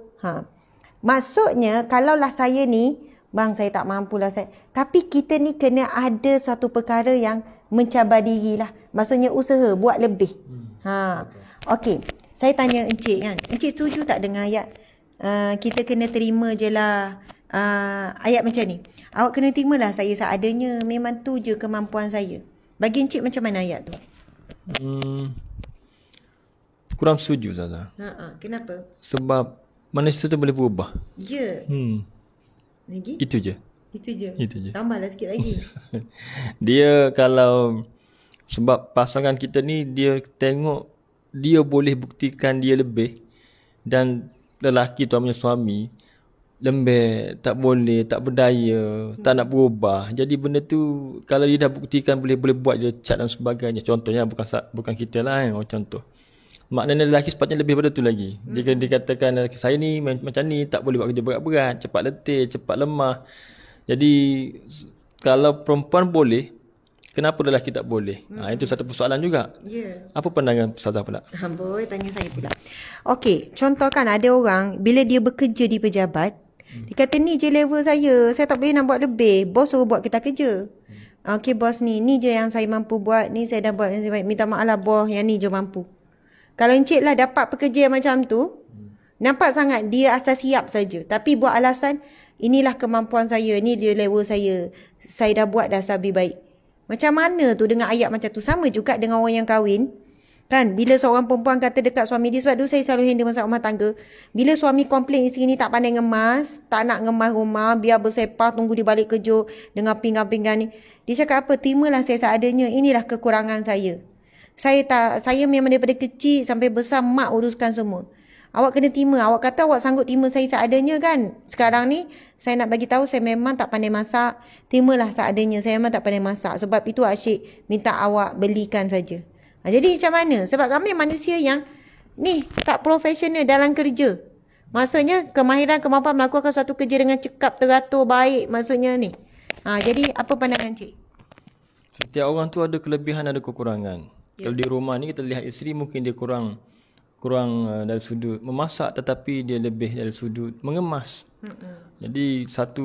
[SPEAKER 2] Maksudnya kalaulah saya ni. Bang saya tak mampulah saya. Tapi kita ni kena ada satu perkara yang mencabar dirilah. Maksudnya usaha buat lebih. Okey, saya tanya encik kan. Encik setuju tak dengan ayat kita kena terima je lah ayat macam ni. Awak kena terimalah saya seadanya. Memang tu je kemampuan saya. Bagi encik macam mana ayat tu?
[SPEAKER 1] Kurang setuju Zaza.
[SPEAKER 2] Kenapa?
[SPEAKER 1] Sebab manusia tu boleh berubah.
[SPEAKER 2] Ya. Lagi?
[SPEAKER 1] Itu je.
[SPEAKER 2] Tambahlah sikit lagi.
[SPEAKER 1] Dia kalau sebab pasangan kita ni dia tengok dia boleh buktikan dia lebih dan lelaki tu punya suami lembek, tak boleh, tak berdaya, tak nak berubah. Jadi benda tu kalau dia dah buktikan boleh buat dia cat dan sebagainya. Contohnya bukan kita lah contoh. Maknanya lelaki sepatutnya lebih pada tu lagi. Dia dikatakan saya ni macam ni, tak boleh buat kerja berat-berat, cepat letih, cepat lemah. Jadi kalau perempuan boleh, kenapa lelaki tak boleh? Itu satu persoalan juga. Apa pandangan Ustazah pula?
[SPEAKER 2] Boleh tanya saya pula. Okey, contoh kan ada orang bila dia bekerja di pejabat, dia kata ni je level saya tak boleh nak buat lebih. Bos suruh buat kita kerja. Okey bos ni je yang saya mampu buat, ni saya dah buat yang saya baik. Minta maaf lah bos, yang ni je mampu. Kalau encik lah dapat pekerja yang macam tu, nampak sangat dia asal siap saja. Tapi buat alasan, inilah kemampuan saya, ni dia level saya dah buat dah lebih baik. Macam mana tu dengan ayat macam tu? Sama juga dengan orang yang kahwin. Kan? Bila seorang perempuan kata dekat suami dia, sebab tu saya selalu handle masalah rumah tangga. Bila suami komplain isteri ni tak pandai ngemas, tak nak ngemas rumah, biar bersepah, tunggu dia balik kerja dengan pinggan-pinggan ni. Dia cakap apa? Terimalah saya seadanya. Inilah kekurangan saya. Saya memang daripada kecil sampai besar mak uruskan semua. Awak kena terima. Awak kata awak sanggup terima saya seadanya kan. Sekarang ni saya nak bagi tahu saya memang tak pandai masak. Terimalah seadanya. Saya memang tak pandai masak. Sebab itu asyik minta awak belikan saja. Jadi macam mana? Sebab kami manusia yang ni tak profesional dalam kerja. Maksudnya kemahiran kemampuan melakukan suatu kerja dengan cekap, teratur, baik. Maksudnya ni. Jadi apa pandangan cik?
[SPEAKER 1] Setiap orang tu ada kelebihan, ada kekurangan. Kalau di rumah ni kita lihat isteri mungkin dia kurang dari sudut memasak, tetapi dia lebih dari sudut mengemas. Jadi satu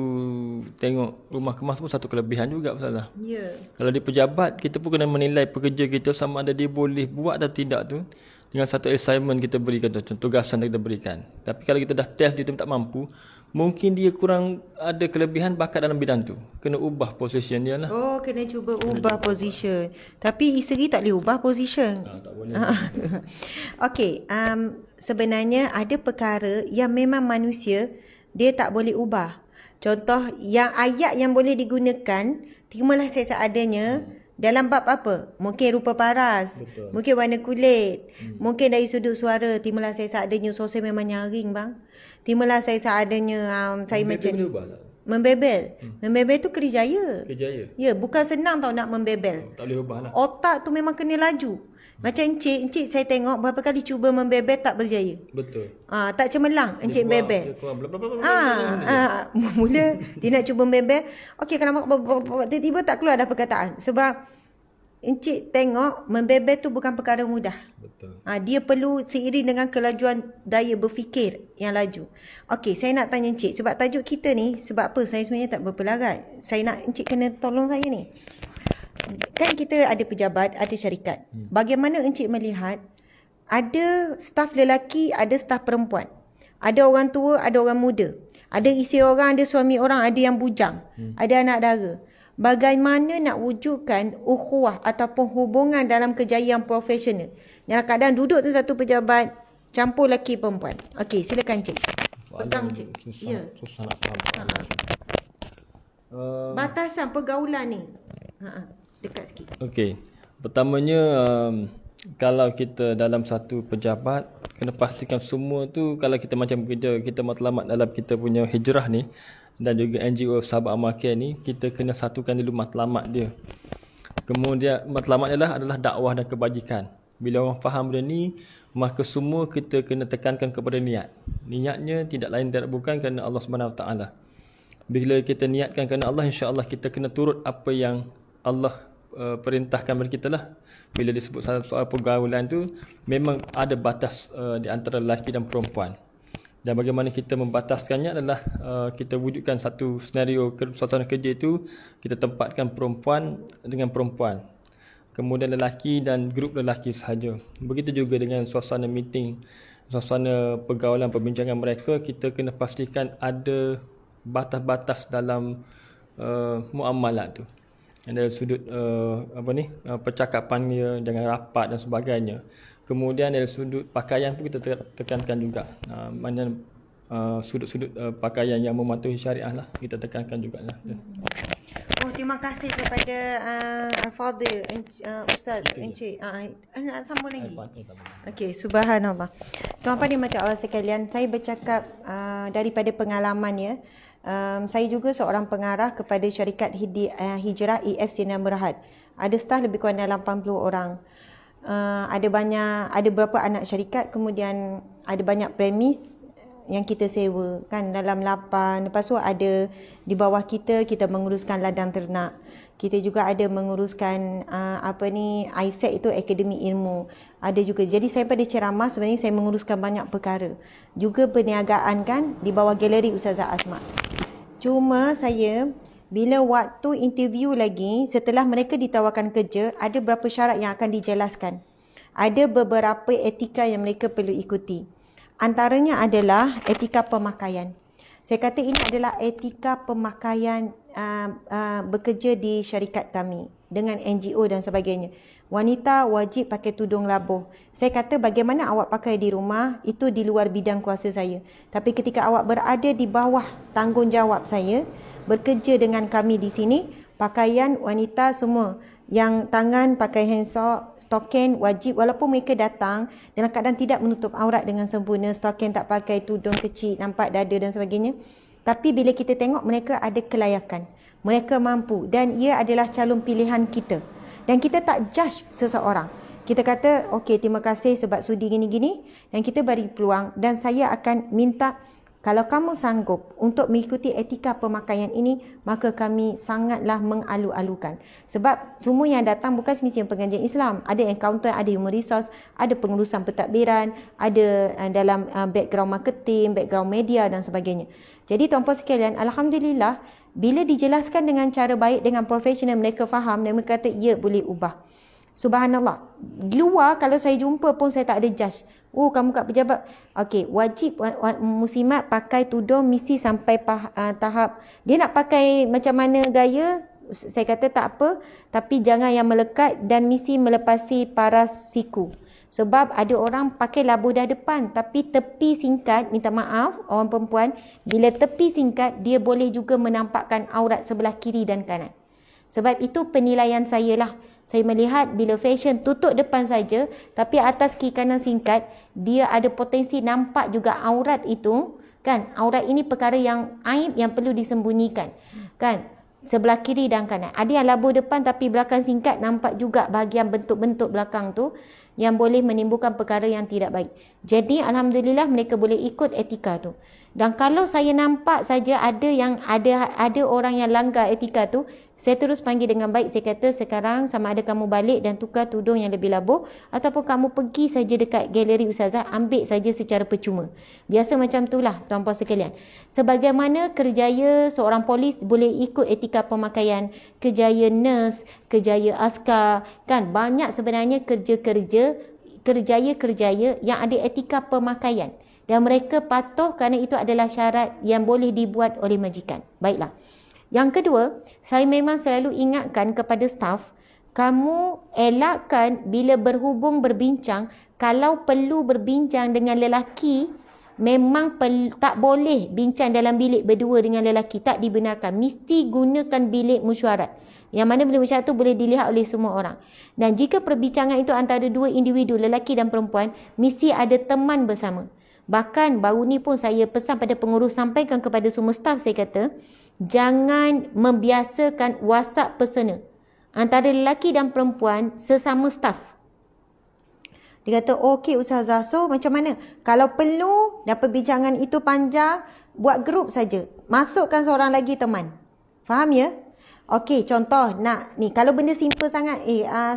[SPEAKER 1] tengok rumah kemas pun satu kelebihan juga Ustazah.
[SPEAKER 2] Ya.
[SPEAKER 1] Kalau dia pejabat, kita pun kena menilai pekerja kita sama ada dia boleh buat atau tidak tu dengan satu assignment kita berikan tu, tugasan kita berikan. Tapi kalau kita dah test dia tu tak mampu, mungkin dia kurang ada kelebihan bakat dalam bidang tu. Kena ubah position dia lah.
[SPEAKER 2] Oh, kena cuba ubah position. Tapi isteri tak boleh ubah position.
[SPEAKER 1] Tak boleh.
[SPEAKER 2] Okey, sebenarnya ada perkara yang memang manusia dia tak boleh ubah. Contoh yang ayat yang boleh digunakan, terimalah seadanya dalam bab apa? Mungkin rupa paras,
[SPEAKER 1] Betul.
[SPEAKER 2] mungkin warna kulit, mungkin dari sudut suara, terimalah saya seadanya. So saya memang nyaring bang. Terimalah saya seadanya saya macam
[SPEAKER 1] boleh ubah tak?
[SPEAKER 2] membebel. Membebel tu kerjaya.
[SPEAKER 1] Kerjaya.
[SPEAKER 2] Ya, bukan senang tau nak membebel.
[SPEAKER 1] Tak boleh ubah lah.
[SPEAKER 2] Otak tu memang kena laju. Macam encik saya tengok berapa kali cuba membebel tak berjaya.
[SPEAKER 1] Betul.
[SPEAKER 2] Tak cemerlang encik bebel.
[SPEAKER 1] Dia keluar bla bla bla bla.
[SPEAKER 2] Mula dia nak cuba membebel. Okey, kenapa tiba-tiba tak keluar dah perkataan. Sebab encik tengok membebel tu bukan perkara mudah.
[SPEAKER 1] Betul.
[SPEAKER 2] Dia perlu seiring dengan kelajuan daya berfikir yang laju. Okey, saya nak tanya encik sebab tajuk kita ni, sebab apa saya sebenarnya tak berpelagat. Saya nak encik kena tolong saya ni. Kan kita ada pejabat, ada syarikat. Bagaimana encik melihat ada staf lelaki, ada staf perempuan. Ada orang tua, ada orang muda. Ada isteri orang, ada suami orang, ada yang bujang. Ada anak dara. Bagaimana nak wujudkan ukhuwah ataupun hubungan dalam kejayaan profesional. Dalam keadaan duduk tu satu pejabat, campur lelaki perempuan. Okey, silakan encik. Pegang encik. Ya.
[SPEAKER 1] Susah nak faham.
[SPEAKER 2] Batasan pergaulan ni. Dekat sikit.
[SPEAKER 1] Okey. Pertamanya kalau kita dalam satu pejabat, kena pastikan semua tu kalau kita macam kita matlamat dalam kita punya hijrah ni dan juga NGO Sahabat Amal Care ni, kita kena satukan dulu matlamat dia. Kemudian matlamat adalah dakwah dan kebajikan. Bila orang faham benda ni, maka semua kita kena tekankan kepada niat. Niatnya tidak lain dan bukan kerana Allah Subhanahu Wa Taala. Bila kita niatkan kerana Allah, insya-Allah kita kena turut apa yang Allah perintahkan kepada kita lah. Bila disebut soal pergaulan tu, memang ada batas di antara lelaki dan perempuan. Dan bagaimana kita membataskannya adalah kita wujudkan satu senario suasana kerja itu, kita tempatkan perempuan dengan perempuan. Kemudian lelaki dan grup lelaki sahaja. Begitu juga dengan suasana meeting, suasana pergaulan, perbincangan mereka, kita kena pastikan ada batas-batas dalam muamalat tu. Dari sudut percakapannya dengan rapat dan sebagainya. Kemudian dari sudut pakaian pun kita tekankan juga. Mana sudut-sudut pakaian yang mematuhi syariah lah, kita tekankan juga lah.
[SPEAKER 2] Terima kasih kepada Al-Fadhil Ustaz Encik. Nak sambung lagi? Okey, subhanallah. Tuan-tuan dimati Allah sekalian, saya bercakap daripada pengalaman ya. Saya juga seorang pengarah kepada syarikat Hijrah EF Sinar Berhad. Ada staf lebih kurang dalam 80 orang. Ada berapa anak syarikat, kemudian ada banyak premis yang kita sewa kan dalam lapan. Lepas tu ada di bawah kita menguruskan ladang ternak. Kita juga ada menguruskan ISEC itu Akademi Ilmu. Ada juga. Jadi saya pada ceramah sebenarnya saya menguruskan banyak perkara. Juga perniagaan kan di bawah galeri Ustazah Asma. Cuma saya bila waktu interview lagi, setelah mereka ditawarkan kerja, ada beberapa syarat yang akan dijelaskan. Ada beberapa etika yang mereka perlu ikuti. Antaranya adalah etika pemakaian. Saya kata ini adalah etika pemakaian bekerja di syarikat kami dengan NGO dan sebagainya. Wanita wajib pakai tudung labuh. Saya kata bagaimana awak pakai di rumah, itu di luar bidang kuasa saya. Tapi ketika awak berada di bawah tanggungjawab saya, bekerja dengan kami di sini, pakaian wanita semua. Yang tangan pakai handsock, stokin wajib walaupun mereka datang dalam keadaan tidak menutup aurat dengan sempurna, stokin tak pakai, tudung kecil, nampak dada dan sebagainya. Tapi bila kita tengok mereka ada kelayakan, mereka mampu dan ia adalah calon pilihan kita. Dan kita tak judge seseorang. Kita kata, okey terima kasih sebab sudi gini-gini dan kita beri peluang dan saya akan minta Kalau kamu sanggup untuk mengikuti etika pemakaian ini, maka kami sangatlah mengalu-alukan. Sebab semua yang datang bukan semestinya pengajian Islam. Ada accountant, ada human resource, ada pengurusan pentadbiran, ada dalam background marketing, background media dan sebagainya. Jadi tuan-puan sekalian, alhamdulillah, bila dijelaskan dengan cara baik, dengan profesional, mereka faham dan mereka kata, ya boleh ubah. Subhanallah. Di luar kalau saya jumpa pun saya tak ada judge. Oh, kamu kat pejabat. Okey, wajib muslimat pakai tudung misi sampai tahap. Dia nak pakai macam mana gaya, saya kata tak apa. Tapi jangan yang melekat dan misi melepasi paras siku. Sebab ada orang pakai labuh dah depan. Tapi tepi singkat, minta maaf orang perempuan. Bila tepi singkat, dia boleh juga menampakkan aurat sebelah kiri dan kanan. Sebab itu penilaian saya lah. Saya melihat bila fashion tutup depan saja, tapi atas kiri kanan singkat, dia ada potensi nampak juga aurat itu, kan? Aurat ini perkara yang aib yang perlu disembunyikan, kan? Sebelah kiri dan kanan. Ada yang labuh depan tapi belakang singkat, nampak juga bahagian bentuk-bentuk belakang tu yang boleh menimbulkan perkara yang tidak baik. Jadi alhamdulillah mereka boleh ikut etika tu. Dan kalau saya nampak saja ada orang yang langgar etika tu, saya terus panggil dengan baik. Saya kata sekarang sama ada kamu balik dan tukar tudung yang lebih labuh, ataupun kamu pergi saja dekat galeri Ustazah, ambil saja secara percuma. Biasa macam itulah tuan-puan sekalian. Sebagaimana kerjaya seorang polis boleh ikut etika pemakaian, kerjaya nurse, kerjaya askar, kan banyak sebenarnya kerjaya-kerjaya yang ada etika pemakaian. Dan mereka patuh kerana itu adalah syarat yang boleh dibuat oleh majikan. Baiklah. Yang kedua, saya memang selalu ingatkan kepada staf, kamu elakkan bila berhubung berbincang, kalau perlu berbincang dengan lelaki, memang tak boleh bincang dalam bilik berdua dengan lelaki. Tak dibenarkan. Mesti gunakan bilik mesyuarat. Yang mana bilik mesyuarat itu boleh dilihat oleh semua orang. Dan jika perbincangan itu antara dua individu, lelaki dan perempuan, mesti ada teman bersama. Bahkan baru ni pun saya pesan pada pengurus, sampaikan kepada semua staf, saya kata, jangan membiasakan WhatsApp personal antara lelaki dan perempuan sesama staf. Dia kata, okey Ustazah, so macam mana? Kalau perlu dan perbincangan itu panjang, buat grup saja. Masukkan seorang lagi teman. Faham ya? Okey, contoh nak ni, kalau benda simple sangat,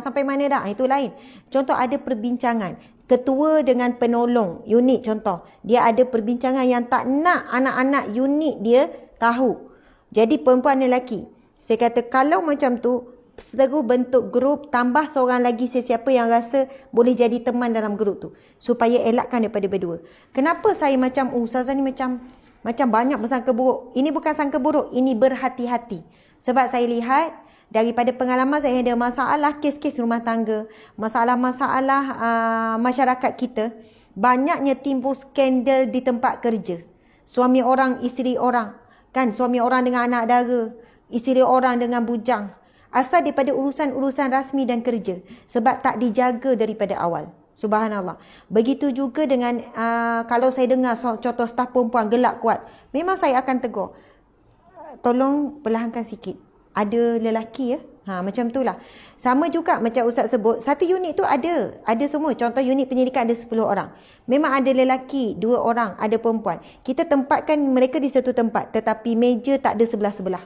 [SPEAKER 2] sampai mana dah? Itu lain. Contoh ada perbincangan. Ketua dengan penolong unit contoh. Dia ada perbincangan yang tak nak anak-anak unit dia tahu. Jadi perempuan dan lelaki. Saya kata kalau macam tu, terus bentuk grup, tambah seorang lagi sesiapa yang rasa boleh jadi teman dalam grup tu. Supaya elakkan daripada berdua. Kenapa saya macam, Ustazah ni macam banyak bersangka buruk. Ini bukan sangka buruk, ini berhati-hati. Sebab saya lihat, daripada pengalaman saya ada masalah kes-kes rumah tangga, masalah-masalah masyarakat kita, banyaknya timbul skandal di tempat kerja. Suami orang, isteri orang. Kan, suami orang dengan anak dara, isteri orang dengan bujang. Asal daripada urusan-urusan rasmi dan kerja. Sebab tak dijaga daripada awal. Subhanallah. Begitu juga dengan, kalau saya dengar contoh staf perempuan gelak kuat, memang saya akan tegur. Tolong perlahankan sikit. Ada lelaki ya. Macam itulah. Sama juga macam Ustaz sebut, satu unit tu ada semua. Contoh unit penyelidikan ada 10 orang. Memang ada lelaki 2 orang, ada perempuan. Kita tempatkan mereka di satu tempat, tetapi meja tak ada sebelah-sebelah.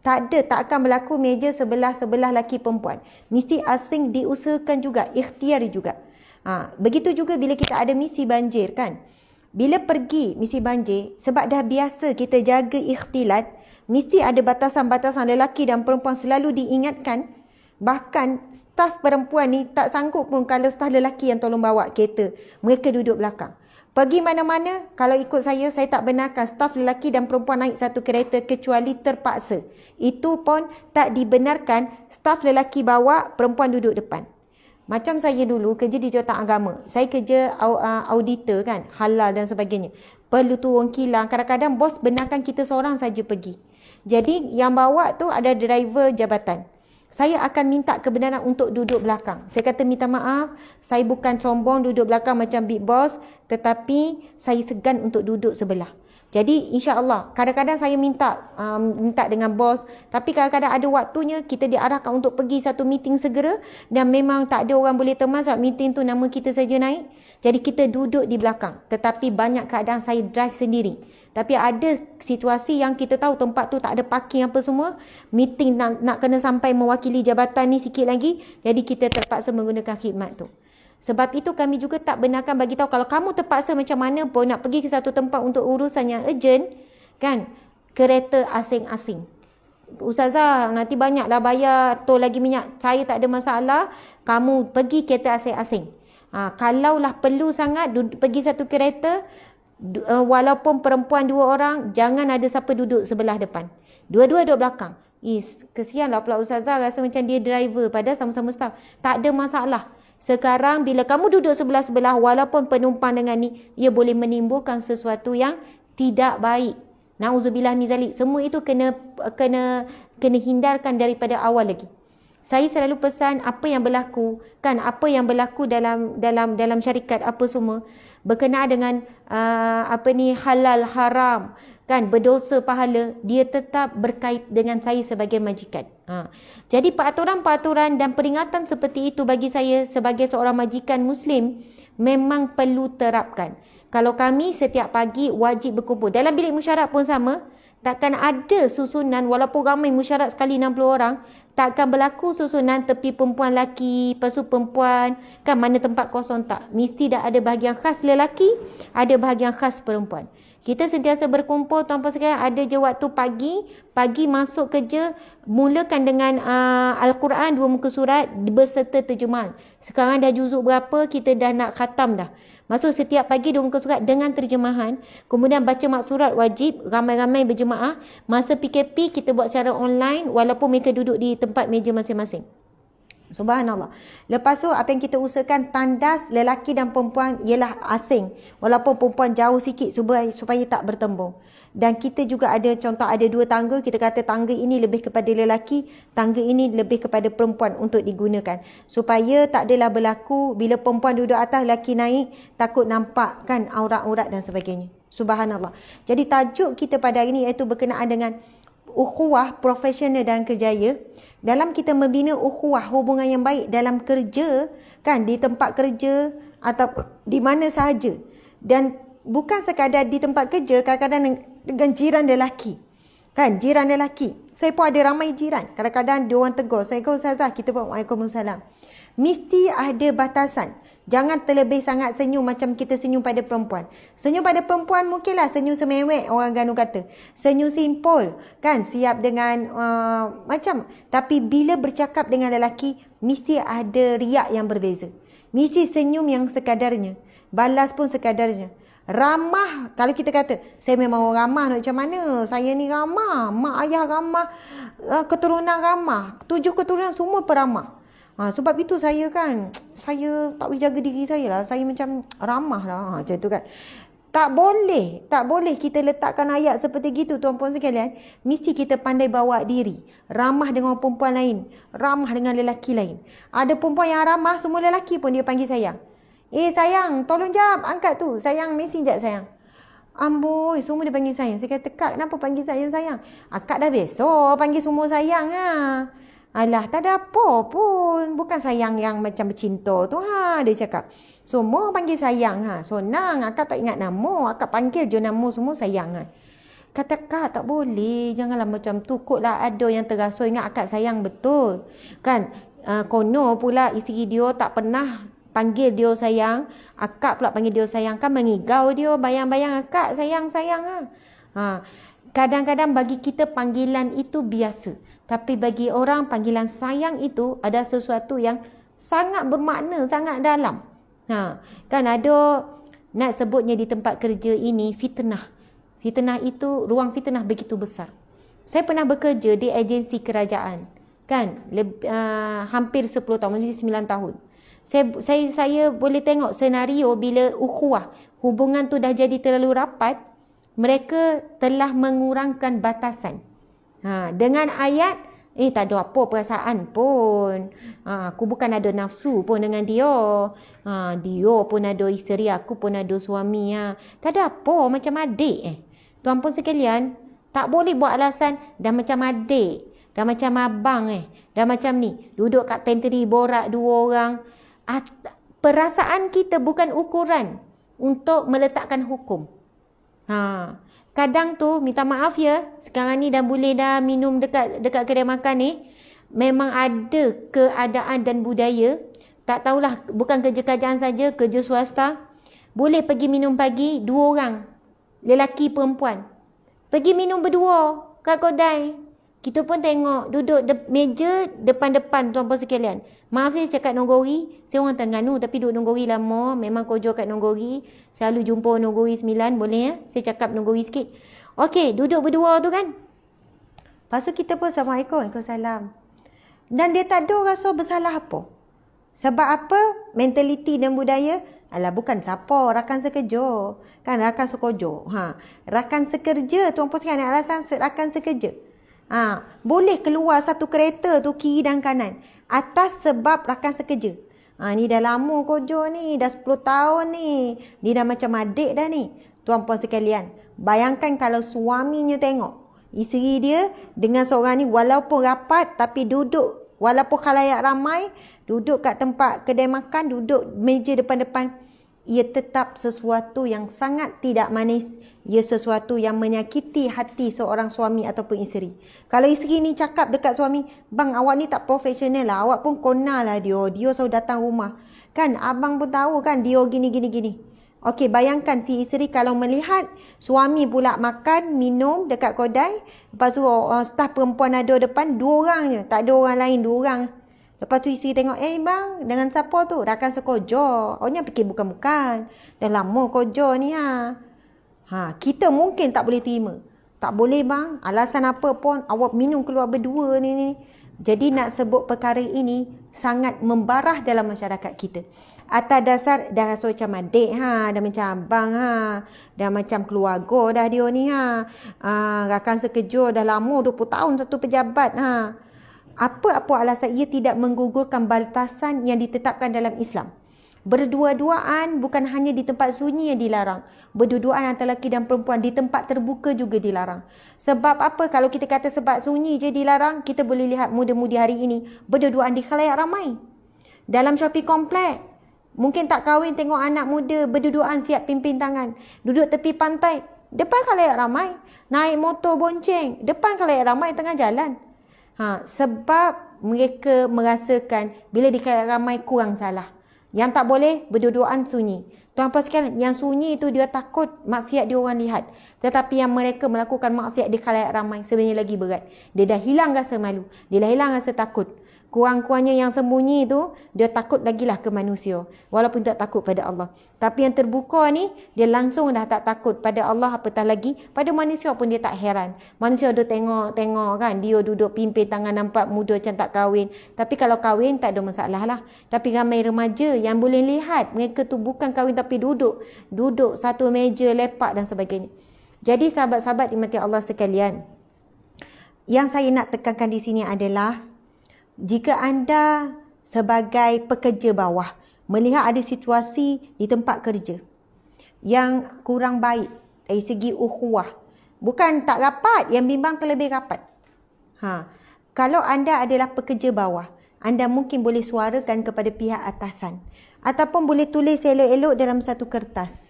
[SPEAKER 2] Tak akan berlaku meja sebelah-sebelah lelaki perempuan. Mesti asing diusahakan juga, ikhtiari juga. Begitu juga bila kita ada misi banjir kan. Bila pergi misi banjir, sebab dah biasa kita jaga ikhtilat, mesti ada batasan-batasan lelaki dan perempuan selalu diingatkan. Bahkan staf perempuan ni tak sanggup pun kalau staf lelaki yang tolong bawa kereta. Mereka duduk belakang. Pergi mana-mana, kalau ikut saya tak benarkan staf lelaki dan perempuan naik satu kereta kecuali terpaksa. Itu pun tak dibenarkan staf lelaki bawa, perempuan duduk depan. Macam saya dulu kerja di jawatan agama. Saya kerja auditor kan, halal dan sebagainya. Perlu turun kilang. Kadang-kadang bos benarkan kita seorang saja pergi. Jadi yang bawa tu ada driver jabatan. Saya akan minta kebenaran untuk duduk belakang. Saya kata minta maaf, saya bukan sombong duduk belakang macam big boss, tetapi saya segan untuk duduk sebelah. Jadi insya-Allah kadang-kadang saya minta dengan bos, tapi kadang-kadang ada waktunya kita diarahkan untuk pergi satu meeting segera dan memang tak ada orang boleh teman sebab meeting tu nama kita saja naik. Jadi kita duduk di belakang. Tetapi banyak keadaan saya drive sendiri. Tapi ada situasi yang kita tahu tempat tu tak ada parking apa semua. Meeting nak kena sampai mewakili jabatan ni sikit lagi. Jadi kita terpaksa menggunakan khidmat tu. Sebab itu kami juga tak benarkan bagi tahu kalau kamu terpaksa macam mana pun nak pergi ke satu tempat untuk urusan yang urgent, kan, kereta asing-asing. Ustazah, nanti banyaklah bayar tol lagi minyak. Saya tak ada masalah. Kamu pergi kereta asing-asing. Kalaulah perlu sangat pergi satu kereta, walaupun perempuan 2 orang, jangan ada siapa duduk sebelah depan. Dua-dua duduk belakang. Kesianlah pula Ustazah rasa macam dia driver padahal sama-sama staff. Tak ada masalah. Sekarang bila kamu duduk sebelah-sebelah, walaupun penumpang dengan ni, ia boleh menimbulkan sesuatu yang tidak baik. Nauzubillah min zalik. Semua itu kena hindarkan daripada awal lagi. Saya selalu pesan apa yang berlaku, kan, apa yang berlaku dalam syarikat apa semua berkenaan dengan halal haram, kan, berdosa pahala, dia tetap berkait dengan saya sebagai majikan. Jadi peraturan-peraturan dan peringatan seperti itu bagi saya sebagai seorang majikan muslim memang perlu terapkan. Kalau kami setiap pagi wajib berkumpul dalam bilik mesyuarat pun sama. Takkan ada susunan walaupun ramai mesyuarat sekali 60 orang. Takkan berlaku susunan tepi perempuan lelaki, lepas tu perempuan, kan, mana tempat kosong, tak. Mesti dah ada bahagian khas lelaki, ada bahagian khas perempuan. Kita sentiasa berkumpul, tuan-puan sekalian, ada je waktu pagi masuk kerja, mulakan dengan Al-Quran 2 muka surat berserta terjemahan. Sekarang dah juzuk berapa, kita dah nak khatam dah. Maksud setiap pagi 2 muka surat dengan terjemahan. Kemudian baca maksurat wajib, ramai-ramai berjemaah. Masa PKP kita buat secara online walaupun mereka duduk di tempat meja masing-masing. Subhanallah. Lepas tu apa yang kita usahakan, tandas lelaki dan perempuan ialah asing. Walaupun perempuan jauh sikit supaya tak bertembung. Dan kita juga ada contoh, ada 2 tangga. Kita kata tangga ini lebih kepada lelaki, tangga ini lebih kepada perempuan untuk digunakan. Supaya tak adalah berlaku bila perempuan duduk atas, lelaki naik, takut nampak, kan, aurat-aurat dan sebagainya. Subhanallah. Jadi tajuk kita pada hari ini iaitu berkenaan dengan ukhuwah profesional dan kerjaya. Dalam kita membina ukhuwah, hubungan yang baik dalam kerja, kan, di tempat kerja atau di mana sahaja. Dan bukan sekadar di tempat kerja, kadang-kadang dengan jiran lelaki. Kan, jiran lelaki. Saya pun ada ramai jiran. Kadang-kadang dia orang tegur. Saya kata, Ustazah, kita pun Waalaikumsalam. Mesti ada batasan. Jangan terlebih sangat senyum macam kita senyum pada perempuan. Senyum pada perempuan mungkinlah senyum semewek, orang Ganu kata. Senyum simpul, kan, siap dengan macam. Tapi bila bercakap dengan lelaki, mesti ada riak yang berbeza. Mesti senyum yang sekadarnya. Balas pun sekadarnya. Ramah, kalau kita kata, saya memang orang ramah, nak macam mana? Saya ni ramah, mak ayah ramah, keturunan ramah. 7 keturunan semua peramah. Sebab itu saya, kan, saya tak boleh jaga diri saya lah. Saya macam ramah lah, macam tu, kan. Tak boleh kita letakkan ayat seperti gitu, tuan-puan sekalian. Mesti kita pandai bawa diri. Ramah dengan perempuan lain, ramah dengan lelaki lain. Ada perempuan yang ramah, semua lelaki pun dia panggil sayang. Sayang, tolong jap, angkat tu. Sayang, mesin jap sayang. Amboi, semua dia panggil sayang. Saya kata, Kak, kenapa panggil sayang? Kak dah besok panggil semua sayang lah. Alah, tak ada apa pun. Bukan sayang yang macam bercinta tu, dia cakap. Semua panggil sayang, Senang, akak tak ingat nama. Akak panggil je nama semua sayang, Kata, Kak, tak boleh. Janganlah macam tu. Kotlah ada yang terasa ingat akak sayang betul. Kan, kono pula isteri dia tak pernah panggil dia sayang. Akak pula panggil dia sayang. Kan mengigau dia. Bayang-bayang akak sayang-sayang, Kadang-kadang bagi kita panggilan itu biasa. Tapi bagi orang panggilan sayang itu ada sesuatu yang sangat bermakna, sangat dalam. Kan ada, nak sebutnya di tempat kerja ini, fitnah. Fitnah itu, ruang fitnah begitu besar. Saya pernah bekerja di agensi kerajaan. Kan, hampir 10 tahun, jadi 9 tahun. Saya boleh tengok senario bila ukhuwah, hubungan tu dah jadi terlalu rapat, mereka telah mengurangkan batasan. Dengan ayat, tak ada apa perasaan pun. Aku bukan ada nafsu pun dengan dia. Dia pun ada isteri, aku pun ada suami. Tak ada apa, macam adik. Tuan-puan sekalian, tak boleh buat alasan dah macam adik, dah macam abang, dah macam ni. Duduk kat pantry borak 2 orang. Perasaan kita bukan ukuran untuk meletakkan hukum. Kadang tu minta maaf ya, sekarang ni dah boleh dah minum dekat kedai makan ni, memang ada keadaan dan budaya, tak tahulah, bukan kerja kerajaan saja, kerja swasta, boleh pergi minum pagi 2 orang, lelaki perempuan, pergi minum berdua kat kedai. Kita pun tengok duduk meja depan-depan tuan-puan sekalian. Maaf saya cakap Nogori, saya orang Terengganu tapi duduk Nogori lama, memang kojo kat Nogori, selalu jumpa Nogori 9, boleh ya? Saya cakap Nogori sikit. Okey, duduk berdua tu kan. Lepas tu kita pun Assalamualaikum, Waalaikumsalam. Dan dia tak ada rasa bersalah apa. Sebab apa? Mentaliti dan budaya, alah bukan siapa, rakan sekerja. Kan rakan sekojo. Rakan sekerja, tuan-puan sekalian, alasan rakan sekerja. Boleh keluar satu kereta tu kiri dan kanan atas sebab rakan sekerja. Ni dah lama kojo ni, dah 10 tahun ni. Dia dah macam adik dah ni. Tuan-puan sekalian, bayangkan kalau suaminya tengok isteri dia dengan seorang ni walaupun rapat tapi duduk, walaupun khalayak ramai, duduk kat tempat kedai makan, duduk meja depan-depan, ia tetap sesuatu yang sangat tidak manis. Ia sesuatu yang menyakiti hati seorang suami ataupun isteri. Kalau isteri ni cakap dekat suami, bang awak ni tak profesional lah, awak pun kona lah dia selalu datang rumah. Kan abang pun tahu kan dia gini. Okey, bayangkan si isteri kalau melihat suami pula makan, minum dekat kedai, lepas tu staf perempuan ada depan, 2 orang je, tak ada orang lain, 2 orang. Lepas tu isteri tengok, bang, dengan siapa tu? Rakan sekojo. Awaknya fikir bukan-bukan. Dah lama kojo ni kita mungkin tak boleh terima. Tak boleh bang, alasan apa pun awak minum keluar berdua ni. Jadi nak sebut perkara ini sangat membarah dalam masyarakat kita. Atas dasar dah rasa macam adik dah macam abang dah macam keluarga dah dia ni rakan sekerja dah lama 20 tahun satu pejabat Apa-apa alasan ia tidak menggugurkan batasan yang ditetapkan dalam Islam. Berdua-duaan bukan hanya di tempat sunyi yang dilarang. Berdua-duaan antara lelaki dan perempuan di tempat terbuka juga dilarang. Sebab apa? Kalau kita kata sebab sunyi je dilarang, kita boleh lihat muda-mudi hari ini berdua-duaan di khalayak ramai. Dalam shopping komplek, mungkin tak kahwin tengok anak muda berdua-duaan siap pimpin tangan. Duduk tepi pantai, depan khalayak ramai. Naik motor bonceng, depan khalayak ramai tengah jalan. Sebab mereka merasakan bila di khalayak ramai kurang salah. Yang tak boleh, berdua-duaan sunyi. Tuan-puan sekalian, yang sunyi itu dia takut maksiat dia orang lihat. Tetapi yang mereka melakukan maksiat di khalayak ramai sebenarnya lagi berat. Dia dah hilang rasa malu. Dia dah hilang rasa takut. Kurang-kurangnya yang sembunyi itu, dia takut lagilah ke manusia. Walaupun tak takut pada Allah. Tapi yang terbuka ni, dia langsung dah tak takut pada Allah, apatah lagi pada manusia pun dia tak heran. Manusia dia tengok kan, dia duduk pimpin tangan nampak muda macam tak kahwin. Tapi kalau kahwin tak ada masalah lah. Tapi ramai remaja yang boleh lihat, mereka tu bukan kahwin tapi duduk satu meja, lepak dan sebagainya. Jadi sahabat-sahabat dimati Allah sekalian, yang saya nak tekankan di sini adalah, jika anda sebagai pekerja bawah melihat ada situasi di tempat kerja yang kurang baik dari segi ukhuwah, bukan tak rapat, yang bimbang terlebih rapat. Kalau anda adalah pekerja bawah, anda mungkin boleh suarakan kepada pihak atasan ataupun boleh tulis elok-elok dalam satu kertas.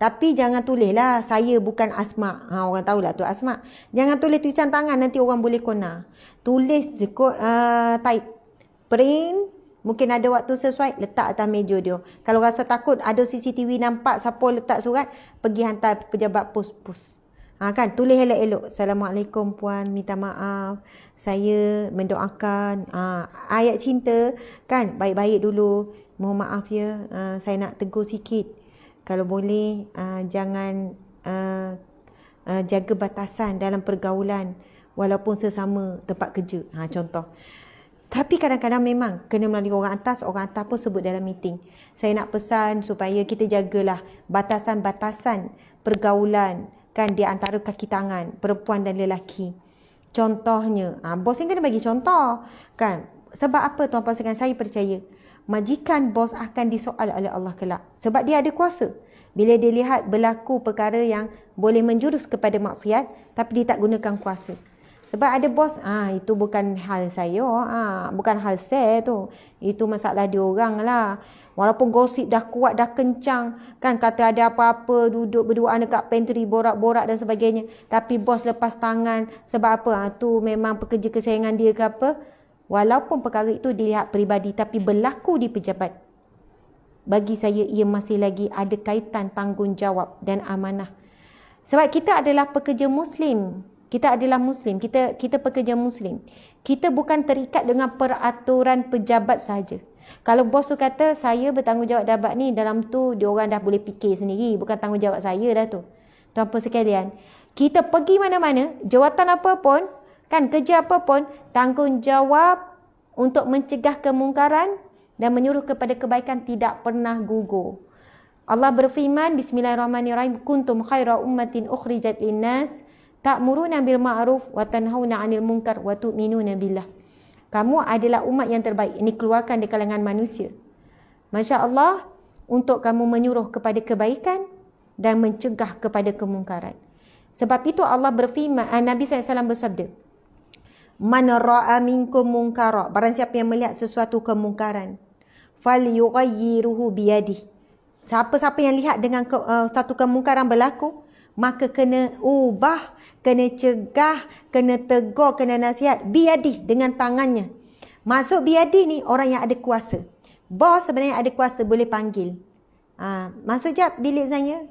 [SPEAKER 2] Tapi jangan tulislah saya bukan Asma. Orang tahulah tu Asma. Jangan tulis tulisan tangan, nanti orang boleh kona. Tulis je type. Print, mungkin ada waktu sesuai, letak atas meja dia. Kalau rasa takut ada CCTV nampak siapa letak surat, pergi hantar pejabat pos. Kan tulis elok-elok. Assalamualaikum puan, minta maaf. Saya mendoakan ayat cinta kan, baik-baik dulu. Mohon maaf ya, saya nak tegur sikit. Kalau boleh jangan jaga batasan dalam pergaulan walaupun sesama tempat kerja. Contoh. Tapi kadang-kadang memang kena melalui orang atas pun sebut dalam meeting. Saya nak pesan supaya kita jagalah batasan-batasan pergaulan kan di antara kaki tangan perempuan dan lelaki. Contohnya, bos ni kena bagi contoh kan. Sebab apa tuan-puan sekalian, saya percaya majikan bos akan disoal oleh Allah kelak. Sebab dia ada kuasa. Bila dia lihat berlaku perkara yang boleh menjurus kepada maksiat, tapi dia tak gunakan kuasa. Sebab ada bos, itu bukan hal saya, bukan hal saya tu. Itu masalah diorang lah. Walaupun gosip dah kuat, dah kencang, kan kata ada apa-apa, duduk berduaan dekat pantry, borak-borak dan sebagainya. Tapi bos lepas tangan, sebab apa? Tu memang pekerja kesayangan dia ke apa? Walaupun perkara itu dilihat peribadi, tapi berlaku di pejabat. Bagi saya, ia masih lagi ada kaitan tanggungjawab dan amanah. Sebab kita adalah pekerja Muslim. Kita adalah Muslim. Kita pekerja Muslim. Kita bukan terikat dengan peraturan pejabat sahaja. Kalau bos tu kata, saya bertanggungjawab dapat ni, dalam tu diorang dah boleh fikir sendiri. Bukan tanggungjawab saya dah tu. Tuan-tuan sekalian, kita pergi mana-mana, jawatan apa pun, kan kerja apa pun, tanggungjawab untuk mencegah kemungkaran dan menyuruh kepada kebaikan tidak pernah gugur. Allah berfirman, Bismillahirrahmanirrahim, kuntum khaira ummatin ukhrijat linnas ta'muruna bil ma'ruf wa tanhauna 'anil munkar wa tu'minuna billah. Kamu adalah umat yang terbaik. Ini keluarkan di kalangan manusia. Masya-Allah, untuk kamu menyuruh kepada kebaikan dan mencegah kepada kemungkaran. Sebab itu Allah berfirman, Nabi SAW bersabda, Man ra'a minkum munkara, barang siapa yang melihat sesuatu kemungkaran, falyughayyiruhu biyadihi. Siapa-siapa yang lihat dengan satu kemungkaran berlaku, maka kena ubah, kena cegah, kena tegur, kena nasihat biyadi, dengan tangannya. Maksud biyadi ni orang yang ada kuasa. Bos sebenarnya ada kuasa, boleh panggil. Masuk jap bilik saya.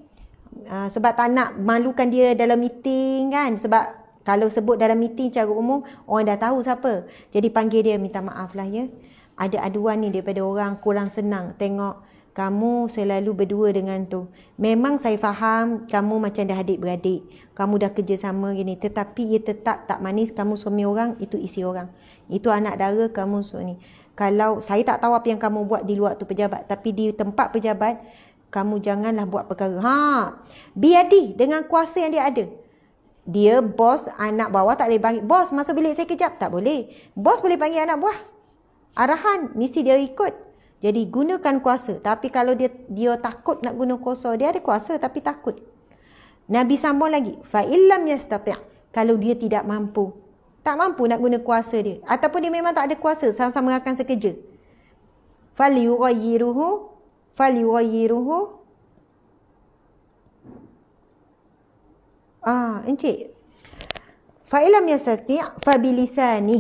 [SPEAKER 2] Sebab tak nak malukan dia dalam meeting kan. Sebab kalau sebut dalam meeting secara umum, orang dah tahu siapa. Jadi panggil dia, minta maaf lah ya. Ada aduan ni daripada orang, kurang senang tengok kamu selalu berdua dengan tu. Memang saya faham kamu macam dah adik-beradik. Kamu dah kerjasama gini. Tetapi ia tetap tak manis. Kamu suami orang, itu isi orang. Itu anak dara, kamu suami. Kalau saya tak tahu apa yang kamu buat di luar tu pejabat. Tapi di tempat pejabat, kamu janganlah buat perkara. Biadi dengan kuasa yang dia ada. Dia bos, anak bawah tak boleh panggil. Bos, masuk bilik saya kejap. Tak boleh. Bos boleh panggil anak buah. Arahan, mesti dia ikut. Jadi gunakan kuasa. Tapi kalau dia takut nak guna kuasa, dia ada kuasa tapi takut. Nabi sambung lagi, fa illam yastati', kalau dia tidak mampu, tak mampu nak guna kuasa dia, ataupun dia memang tak ada kuasa, sama-sama akan sekerja, falyughayyiruhu encik, fa illam yastati' fa bilisani.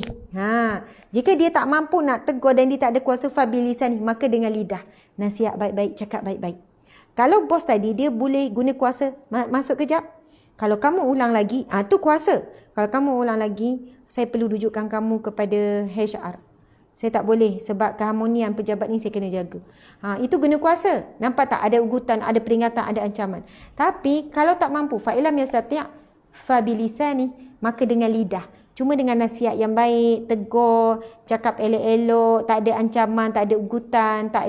[SPEAKER 2] Jika dia tak mampu nak tegur dan dia tak ada kuasa, fa bilisani, maka dengan lidah. Nasihat baik-baik, cakap baik-baik. Kalau bos tadi dia boleh guna kuasa, masuk kejap. Kalau kamu ulang lagi, tu kuasa. Kalau kamu ulang lagi, saya perlu rujukkan kamu kepada HR. Saya tak boleh sebab keharmonian pejabat ni saya kena jaga. Itu guna kuasa. Nampak tak, ada ugutan, ada peringatan, ada ancaman. Tapi kalau tak mampu, fa illam yastati' fa bilisani, maka dengan lidah. Cuma dengan nasihat yang baik, tegur, cakap elok-elok, tak ada ancaman, tak ada ugutan, tak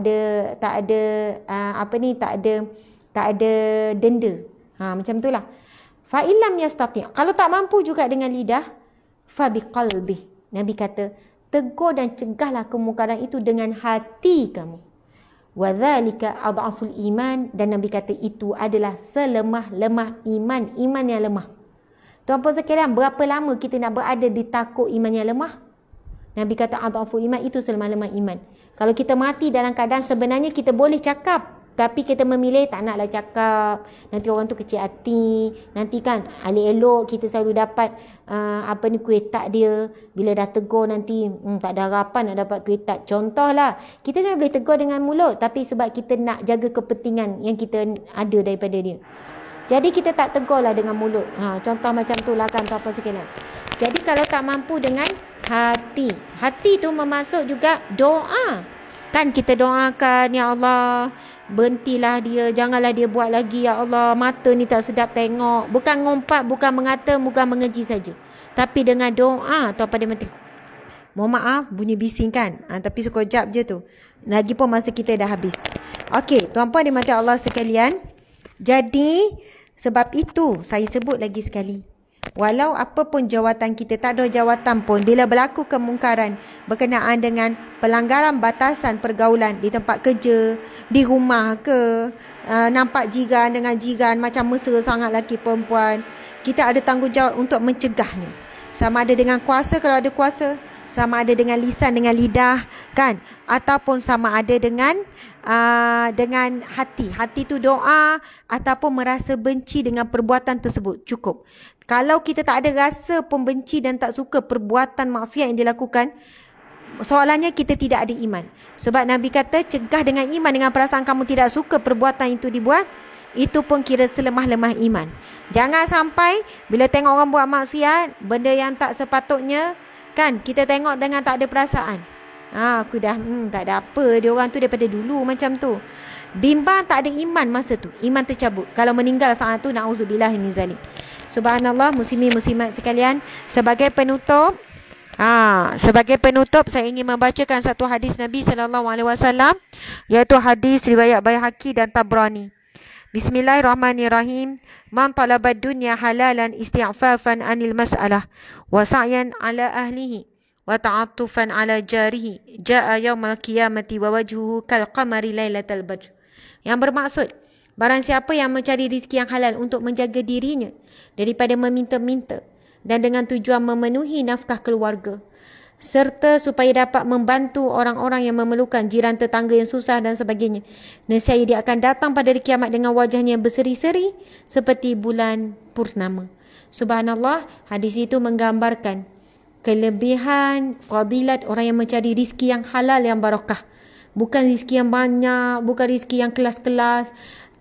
[SPEAKER 2] ada denda. Macam itulah. Fa illam yastati', kalau tak mampu juga dengan lidah, fa biqalbi. Nabi kata, tegur dan cegahlah kemungkaran itu dengan hati kamu. Wa dzalika adhaful iman, dan Nabi kata itu adalah selemah-lemah iman yang lemah. Tuan-puan sekalian, berapa lama kita nak berada di takut iman yang lemah? Nabi kata adhaful iman, itu selemah-lemah iman. Kalau kita mati dalam keadaan sebenarnya kita boleh cakap, tapi kita memilih tak naklah cakap. Nanti orang tu kecil hati. Nanti kan elok-elok kita selalu dapat kuih tak dia. Bila dah tegur nanti tak ada harapan nak dapat kuih tak. Contohlah, kita boleh tegur dengan mulut, tapi sebab kita nak jaga kepentingan yang kita ada daripada dia. Jadi kita tak tegurlah dengan mulut. Contoh macam tu lah kan tuan-tuan sekalian. Jadi kalau tak mampu dengan hati. Hati tu memasuk juga doa. Kan kita doakan, ya Allah, berhentilah dia, janganlah dia buat lagi, ya Allah, mata ni tak sedap tengok. Bukan ngumpat, bukan mengata, bukan mengeji saja. Tapi dengan doa, tuan-tuan dia mati. Mohon maaf, bunyi bising kan. Tapi sekejap je tu. Lagipun masa kita dah habis. Okey, tuan-puan dimati Allah sekalian. Jadi, sebab itu saya sebut lagi sekali. Walau apa pun jawatan kita, tak ada jawatan pun, bila berlaku kemungkaran berkenaan dengan pelanggaran batasan pergaulan di tempat kerja, di rumah ke, nampak jiran dengan jiran macam mesra sangat lelaki perempuan, kita ada tanggungjawab untuk mencegahnya. Sama ada dengan kuasa kalau ada kuasa, sama ada dengan lisan dengan lidah kan, ataupun sama ada dengan hati. Hati tu doa ataupun merasa benci dengan perbuatan tersebut. Cukup. Kalau kita tak ada rasa pun benci dan tak suka perbuatan maksiat yang dilakukan, soalannya kita tidak ada iman. Sebab Nabi kata cegah dengan iman, dengan perasaan kamu tidak suka perbuatan itu dibuat, itu pun kira selemah-lemah iman. Jangan sampai bila tengok orang buat maksiat, benda yang tak sepatutnya kan, kita tengok dengan tak ada perasaan. Aku dah tak ada apa, dia orang tu daripada dulu macam tu. Bimbang tak ada iman masa tu, iman tercabut. Kalau meninggal saat tu, na'udzubillah min zalik. Subhanallah, muslimin muslimat sekalian, sebagai penutup saya ingin membacakan satu hadis Nabi SAW, iaitu hadis riwayat Baihaqi dan Tabrani. Bismillahirrahmanirrahim. Man talabad dunya halalan isti'fafan anil mas'alah wa sa'yan ala ahlihi wa ta'attufan ala jarihi ja'a yaumal qiyamati wa wajhuhu kal qamari lailatal badr. Yang bermaksud, barang siapa yang mencari rezeki yang halal untuk menjaga dirinya daripada meminta-minta dan dengan tujuan memenuhi nafkah keluarga, serta supaya dapat membantu orang-orang yang memerlukan, jiran tetangga yang susah dan sebagainya, nescaya dia akan datang pada hari kiamat dengan wajahnya yang berseri-seri seperti bulan purnama. Subhanallah, hadis itu menggambarkan kelebihan fadilat orang yang mencari rezeki yang halal yang barakah. Bukan rezeki yang banyak, bukan rezeki yang kelas-kelas.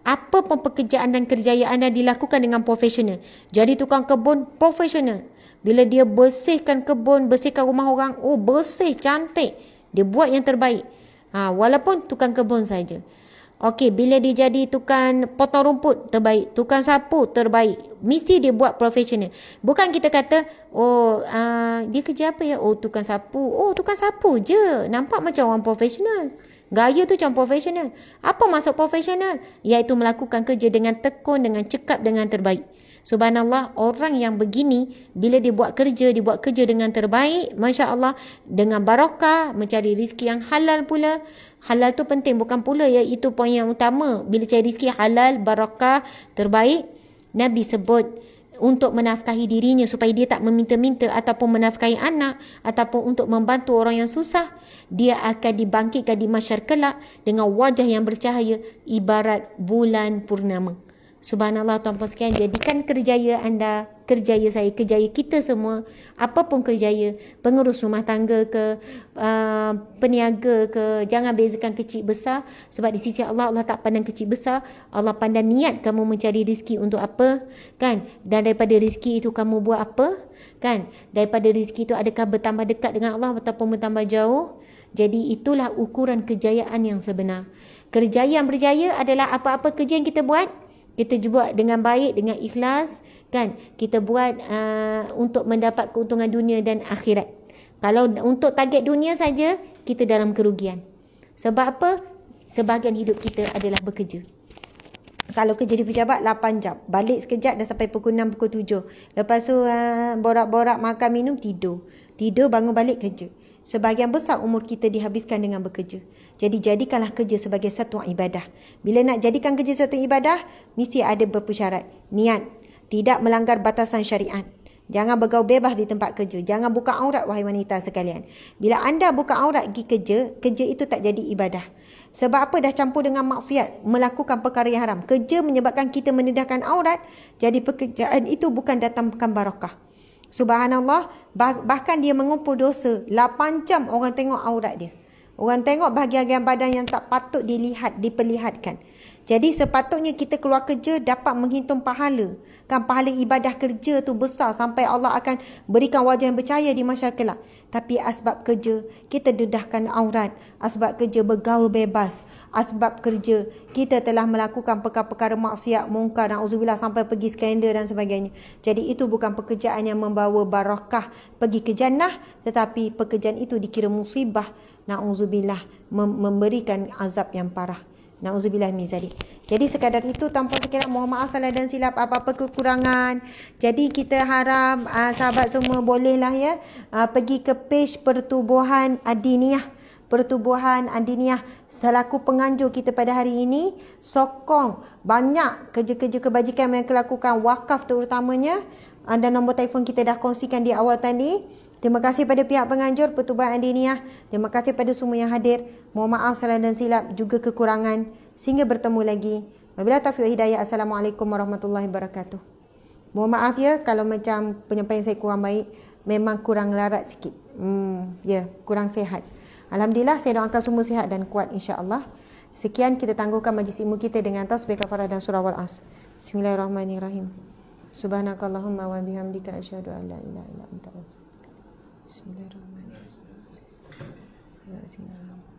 [SPEAKER 2] Apa pun pekerjaan dan kerjaya anda dilakukan dengan profesional. Jadi tukang kebun profesional. Bila dia bersihkan kebun, bersihkan rumah orang, bersih, cantik. Dia buat yang terbaik. Walaupun tukang kebun saja. Okey, bila dia jadi tukang potong rumput, terbaik. Tukang sapu, terbaik. Mesti dia buat profesional. Bukan kita kata, dia kerja apa ya? Tukang sapu. Tukang sapu je. Nampak macam orang profesional. Gaya tu macam profesional. Apa maksud profesional? Iaitu melakukan kerja dengan tekun, dengan cekap, dengan terbaik. Subhanallah, orang yang begini, bila dia buat kerja dengan terbaik, Masya Allah, dengan barakah, mencari rezeki yang halal pula. Halal tu penting, bukan pula ya, itu poin yang utama. Bila cari rezeki halal, barakah, terbaik, Nabi sebut untuk menafkahi dirinya supaya dia tak meminta-minta, ataupun menafkahi anak, ataupun untuk membantu orang yang susah, dia akan dibangkitkan di mahsyar kelak dengan wajah yang bercahaya ibarat bulan purnama. Subhanallah, tuan-tuan sekalian, jadikan kerjaya anda, kerjaya saya, kerjaya kita semua, apapun kerjaya, pengurus rumah tangga ke, peniaga ke, jangan bezakan kecil besar. Sebab di sisi Allah, Allah tak pandang kecil besar. Allah pandang niat kamu mencari rezeki untuk apa, kan? Dan daripada rezeki itu kamu buat apa, kan? Daripada rezeki itu adakah bertambah dekat dengan Allah ataupun bertambah jauh? Jadi itulah ukuran kejayaan yang sebenar. Kerjaya yang berjaya adalah apa-apa kerja yang kita buat, kita buat dengan baik, dengan ikhlas, kan? Kita buat untuk mendapat keuntungan dunia dan akhirat. Kalau untuk target dunia saja, kita dalam kerugian. Sebab apa? Sebahagian hidup kita adalah bekerja. Kalau kerja di pejabat 8 jam, balik sekejap dah sampai pukul 6, pukul 7. Lepas tu borak-borak, makan, minum, tidur. Tidur, bangun balik, kerja. Sebahagian besar umur kita dihabiskan dengan bekerja. Jadi jadikanlah kerja sebagai satu ibadah. Bila nak jadikan kerja satu ibadah, mesti ada beberapa syarat. Niat, tidak melanggar batasan syariat. Jangan bergaul bebas di tempat kerja. Jangan buka aurat, wahai wanita sekalian. Bila anda buka aurat pergi kerja, kerja itu tak jadi ibadah. Sebab apa? Dah campur dengan maksiat, melakukan perkara yang haram. Kerja menyebabkan kita mendedahkan aurat, jadi pekerjaan itu bukan datangkan barakah. Subhanallah, bahkan dia mengumpul dosa. 8 jam orang tengok aurat dia. Orang tengok bahagian badan yang tak patut dilihat, diperlihatkan. Jadi sepatutnya kita keluar kerja dapat menghitung pahala. Kan pahala ibadah kerja tu besar sampai Allah akan berikan wajah yang bercahaya di mahsyar kelak. Tapi asbab kerja kita dedahkan aurat, asbab kerja bergaul bebas, asbab kerja kita telah melakukan perkara-perkara maksiat, mungkar, na'udzubillah, sampai pergi skandal dan sebagainya. Jadi itu bukan pekerjaan yang membawa barakah pergi ke jannah, tetapi pekerjaan itu dikira musibah, na'udzubillah, memberikan azab yang parah. Na'udzubillah min zalik. Jadi sekadar itu, tanpa sekiranya mohon maaf salah dan silap apa-apa kekurangan. Jadi kita harap sahabat semua bolehlah ya pergi ke page Pertubuhan Adiniyah. Pertubuhan Adiniyah selaku penganjur kita pada hari ini, sokong banyak kerja-kerja kebajikan yang mereka lakukan, wakaf terutamanya. Dan nombor telefon kita dah kongsikan di awal tadi. Terima kasih pada pihak penganjur Pertubuhan Adiniyah. Terima kasih pada semua yang hadir. Mohon maaf salah dan silap juga kekurangan. Sehingga bertemu lagi. Wabillahi taufiq wal hidayah. Assalamualaikum warahmatullahi wabarakatuh. Mohon maaf ya kalau macam penyampaian saya kurang baik. Memang kurang larat sikit. Kurang sihat. Alhamdulillah saya doakan semua sihat dan kuat insya-Allah. Sekian, kita tangguhkan majlis ilmu kita dengan tasbih kafarah dan surah Wal-As. Bismillahirrahmanirrahim. Subhanakallahumma wa bihamdika asyhadu an la ilaha illa anta astaghfiruka. Bismillahirrahmanirrahim.